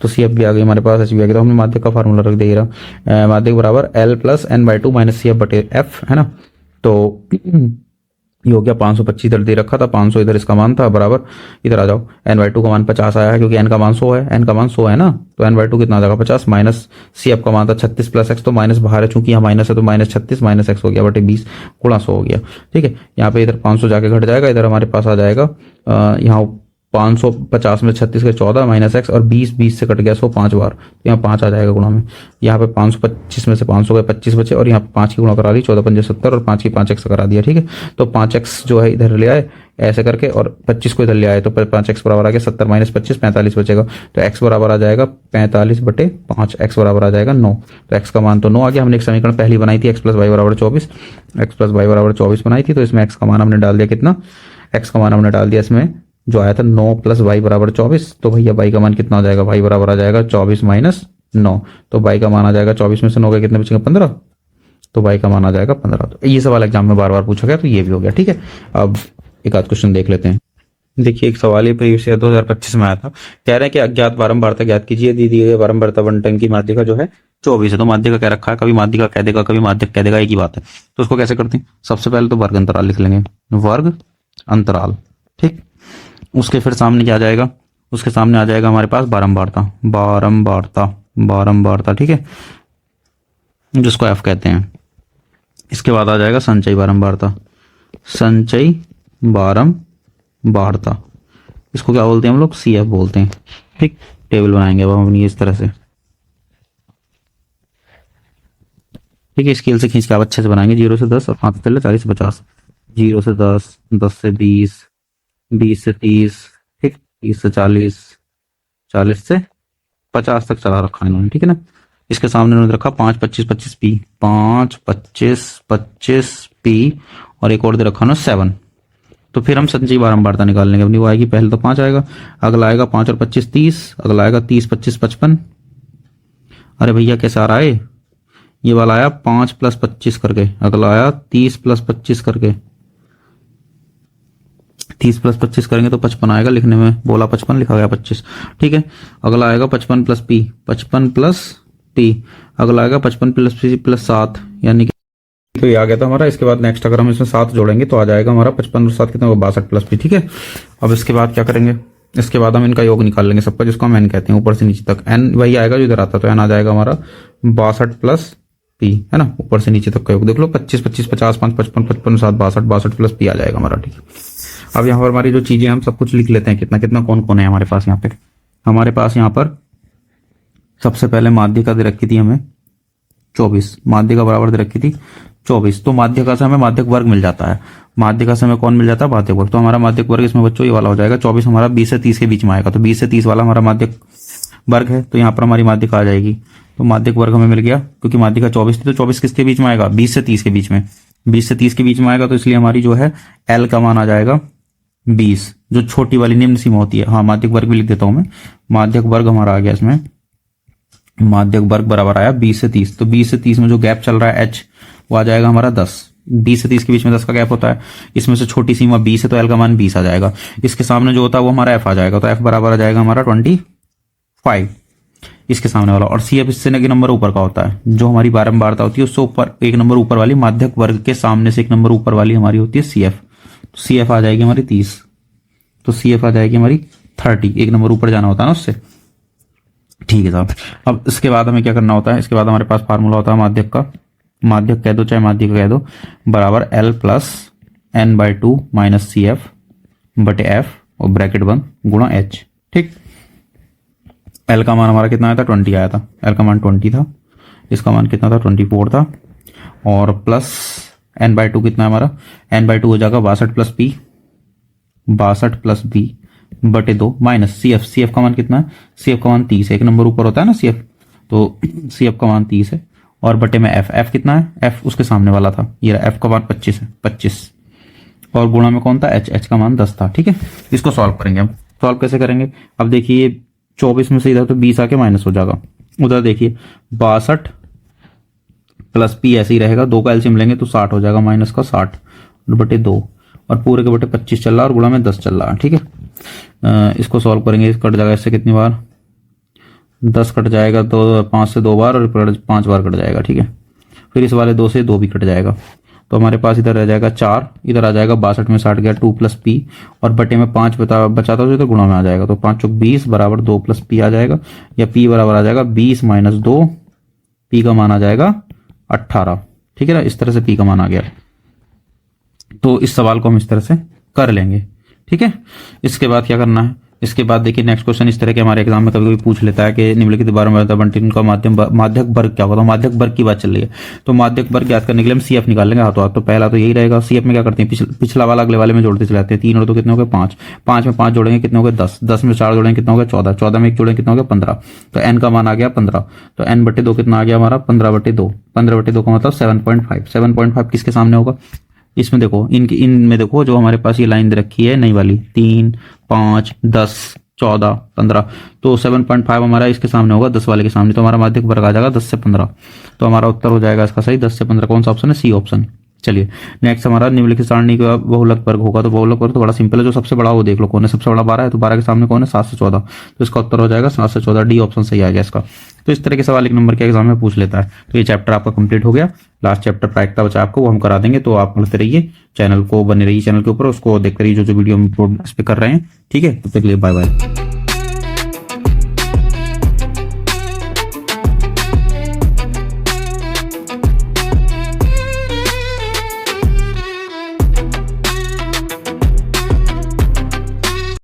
तो सी एफ भी आ गई हमारे पास, एच भी आ गया, तो हमने माध्यक का फार्मूला रख दे रहा, माध्यक बराबर एल + n/2 - सी एफ, है ना। तो ये हो गया 525 इधर दे रखा था, 500 इधर इसका मान था, बराबर इधर आ जाओ, n/2 का मान 50 आया है, क्योंकि n का मान 100 है, n का मान 100 है ना, तो n/2 कितना आ जाएगा 50, माइनस सी एफ का मान था 36 + x, तो माइनस बाहर है, चूंकि यहाँ माइनस है तो -36 - x हो गया बटे 20 × 100 हो गया, ठीक है। यहाँ पे इधर 500 जाके घट जाएगा, इधर हमारे पास आ जाएगा यहाँ 550 में 36 के 14 -x, और 20 से कट गया 100 5 बार, तो यहाँ 5 आ जाएगा गुणा में। यहाँ पे 525 में से 500 गए 25 बचे, और यहाँ पे 5 की गुणा करा दी, 14 × 5 = 70, और 5 की 5x करा दिया, ठीक है। तो 5x जो है इधर ले आए ऐसे करके, और 25 को इधर ले आए, तो 5x बराबर आ गया 70 - 25 45 बचेगा, तो x बराबर आ जाएगा 45/5, x बराबर आ जाएगा 9। तो x का मान तो 9 आ गया। हमने एक समीकरण पहली बनाई थी, x + y = 24, x + y = 24 बनाई थी, तो इसमें x का मान हमने डाल दिया कितना, x का मान हमने डाल दिया इसमें जो आया था 9 + y = 24, तो भैया y का मान कितना आ जाएगा, y बराबर आ जाएगा 24 - 9, तो y का मान आ जाएगा 24 में से 9 के कितने बचेंगे 15, तो y का मान आ जाएगा 15। तो ये सवाल एग्जाम में बार बार पूछा गया, तो ये भी हो गया, ठीक है। अब एक आध क्वेश्चन देख लेते हैं। देखिए एक सवाल ये प्रीवियस ईयर 2025 में आया था, कह रहे हैं कि अज्ञात बारंबारता ज्ञात कीजिए, दी गई बारंबारता बंटन की माध्यिका जो है 24 है, तो माध्यिका क्या रखा है, कभी माध्यिका कह देगा कभी माध्यक कह देगा, एक ही बात है। तो उसको कैसे करते हैं, सबसे पहले तो वर्ग अंतराल लिख लेंगे, वर्ग अंतराल, ठीक। उसके फिर सामने क्या आ जाएगा, उसके सामने आ जाएगा हमारे पास बारंबारता, बारंबारता, बारंबारता, ठीक है, जिसको एफ कहते हैं। इसके बाद आ जाएगा संचयी बारंबारता, संचयी बारंबारता, इसको क्या बोलते हैं हम लोग, सी एफ बोलते हैं, ठीक। टेबल बनाएंगे अब हम अपनी इस तरह से, ठीक है, स्केल से खींच के आप अच्छे से बनाएंगे, 0 से 10 और 5 से 40 से 50, 0 से 10, 10 से 20, 20 से 30, ठीक, 30 से 40, 40 से 50 तक चला रखा है इन्होंने, ठीक है ना। इसके सामने उन्होंने रखा 5, 25, 25 पी, 5, 25, 25 पी, और एक और दे रखा ना 7। तो फिर हम संचयी बारंबारता निकाल लेंगे अपनी, वो आएगी पहले तो 5 आएगा, अगला आएगा 5 और 25 30, अगला आएगा 30, 25, 55। अरे भैया कैसे आ रहा है, ये वाला आया 5 + 25 करके, अगला आया 30 + 25 करके, 30 + 25 करेंगे तो 55 आएगा, लिखने में बोला 55 लिखा गया 25, ठीक है। अगला आएगा 55 + p, 55 + टी, अगला आएगा 55 प्लस पी प्लस 7 यानी कि, तो ये आ गया था हमारा। इसके बाद नेक्स्ट अगर हम इसमें 7 जोड़ेंगे तो आ जाएगा हमारा 55 और 7 कितना होगा 62 प्लस पी। ठीक है, अब इसके बाद क्या करेंगे, इसके बाद हम इनका योग निकाल लेंगे सबका, जिसको हम एन कहते हैं, ऊपर से नीचे तक। एन वही आएगा जो इधर आता है, तो एन आ जाएगा हमारा 62 प्लस पी, है ना, ऊपर से नीचे तक का योग देख लो, 25 25 50 5 55 55 7 62 62 प्लस पी आ जाएगा हमारा। ठीक है, अब यहाँ पर हमारी जो चीजें हम सब कुछ लिख लेते हैं, कितना कितना कौन कौन है हमारे पास। यहाँ पे हमारे पास यहाँ पर सबसे पहले माध्यिका दे रखी थी हमें 24, माध्यिका बराबर दे रखी थी 24, तो माध्यिका से हमें माध्यक वर्ग मिल जाता है। माध्यिका से हमें कौन मिल जाता है, माध्यक वर्ग। तो हमारा माध्यक वर्ग इसमें बच्चों ये वाला हो जाएगा 24, हमारा 20 से 30 के बीच में आएगा, तो 20 से 30 वाला हमारा माध्यक वर्ग है। तो यहाँ पर हमारी माध्यिका आ जाएगी, तो माध्यक वर्ग हमें मिल गया, क्योंकि माध्यिका 24 थी, तो 24 किसके बीच में आएगा, 20 से 30 के बीच में, 20 से 30 के बीच में आएगा, तो इसलिए हमारी जो है एल का मान आ जाएगा 20, जो छोटी वाली निम्न सीमा होती है। हाँ, माध्यक वर्ग भी लिख देता हूं मैं, माध्यक वर्ग हमारा आ गया इसमें, माध्यक वर्ग बराबर आया 20 से 30, तो 20 से 30 में जो गैप चल रहा है एच, वो आ जाएगा हमारा 10। 20 से 30 के बीच में 10 का गैप होता है, इसमें से छोटी सीमा 20 है, तो एल का मान 20 आ जाएगा। इसके सामने जो होता है वो हमारा एफ आ जाएगा, तो एफ बराबर आ जाएगा हमारा 25 इसके सामने वाला। और सी एफ इससे एक नंबर ऊपर का होता है, जो हमारी बारंबारता होती है उससे ऊपर एक नंबर ऊपर वाली, माध्यक वर्ग के सामने से एक नंबर ऊपर वाली हमारी होती है सी एफ। सी एफ आ जाएगी हमारी 30, तो सी एफ आ जाएगी हमारी 30, एक नंबर ऊपर जाना होता है ना उससे। ठीक है साहब, अब इसके बाद हमें क्या करना होता है, इसके बाद हमारे पास फार्मूला होता है माध्यक का, माध्यक कह दो चाहे माध्यिका कह दो, बराबर L plus n/2 minus C F बटे एफ और ब्रैकेट बंद गुणा एच। ठीक, एल का मान हमारा कितना आया था, 20 आया था, एल का मान 20 था, इसका मान कितना था 24 था, और प्लस n/2 कितना है हमारा, n/2 हो जाएगा 62 प्लस पी, 62 प्लस बी बटे 2 minus C F. C F का मान कितना है, सी एफ का मान 30 है, एक नंबर ऊपर होता है ना सी एफ, तो सी एफ का मान 30 है, और बटे में एफ, एफ कितना है, एफ उसके सामने वाला था, ये एफ का मान 25 है, 25, और गुणा में कौन था एच, एच का मान 10 था। ठीक है, इसको सॉल्व करेंगे हम। सॉल्व कैसे करेंगे, अब देखिए 24 में से इधर तो 20 आके माइनस हो जाएगा, उधर देखिए 62 प्लस पी ऐसे ही रहेगा, 2 का एलसीएम लेंगे तो 60 हो जाएगा, माइनस का 60 बटे 2, और पूरे के बटे 25 चल रहा है, और गुणा में 10 चल रहा है। ठीक है, इसको सॉल्व करेंगे, कट जाएगा इससे कितनी बार, 10 कट जाएगा तो 5 से 2 बार, और 5 बार कट जाएगा। ठीक है, फिर इस वाले 2 से 2 भी कट जाएगा, तो हमारे पास इधर रह जाएगा 4, इधर आ जाएगा 62 में 60 गया 2 प्लस पी, और बटे में 5 बचाता हो तो गुणा में आ जाएगा, तो 5 चौक 20 बराबर 2 प्लस पी आ जाएगा, या पी बराबर आ जाएगा 20 माइनस 2, पी का मान आ जाएगा 18। ठीक है ना, इस तरह से पी का मान आ गया, तो इस सवाल को हम इस तरह से कर लेंगे। ठीक है, इसके बाद क्या करना है, इसके बाद देखिए नेक्स्ट क्वेश्चन इस तरह के हमारे एग्जाम में कभी कभी पूछ लेता है कि निम्नलिखित बार में बंटिन का माध्यक वर्ग क्या होगा, तो माध्यक वर्ग की बात चल रही है, तो माध्यक वर्ग ज्ञात करने के लिए हम सीएफ निकाल लेंगे हाथों हाथ। तो पहला तो यही रहेगा, सीएफ में क्या करते हैं, पिछला वाला अगले वाले में जोड़ते चले जाते हैं, 3 और 2 कितने हो गए 5, 5 में 5 जोड़ेंगे कितने हो गए 10, 10 में 4 जोड़ेंगे कितने हो गए 14, 14 में 1 जोड़ेंगे कितने हो गए 15, तो एन का मान आ गया 15, तो एन बटे 2 कितना आ गया हमारा 15 बटे 2, 15 बटे 2 का मतलब 7.5, 7.5 किसके सामने होगा, इसमें देखो इनमें देखो जो हमारे पास ये लाइन दे रखी है नई वाली, 3 5 10 14 15, तो 7.5 हमारा इसके सामने होगा 10 वाले के सामने, तो हमारा माध्यक वर्ग आ जाएगा 10 से 15, तो हमारा उत्तर हो जाएगा इसका सही 10 से 15। कौन सा ऑप्शन है, सी ऑप्शन। चलिए नेक्स्ट हमारा निम्नलिखित सारणी का बहुलक वर्ग होगा, तो बहुलक वर्ग तो बड़ा सिंपल है, जो सबसे बड़ा वो देख लो कौन है, सबसे बड़ा 12 है, तो 12 के सामने कौन है 7 से 14, तो इसका उत्तर हो जाएगा 7 से 14, डी ऑप्शन सही आ गया इसका। तो इस तरह के सवाल 1 नंबर के एग्जाम में पूछ लेता है। तो ये चैप्टर आपका कंप्लीट हो गया, लास्ट चैप्टर प्रायिकता बचा आपको, वो हम करा देंगे, तो आप पढ़ते रहिए, चैनल को बने रहिए, चैनल के ऊपर उसको देखते रहिए जो वीडियो हम इस पे कर रहे हैं। ठीक है, तब तक के लिए बाय बाय।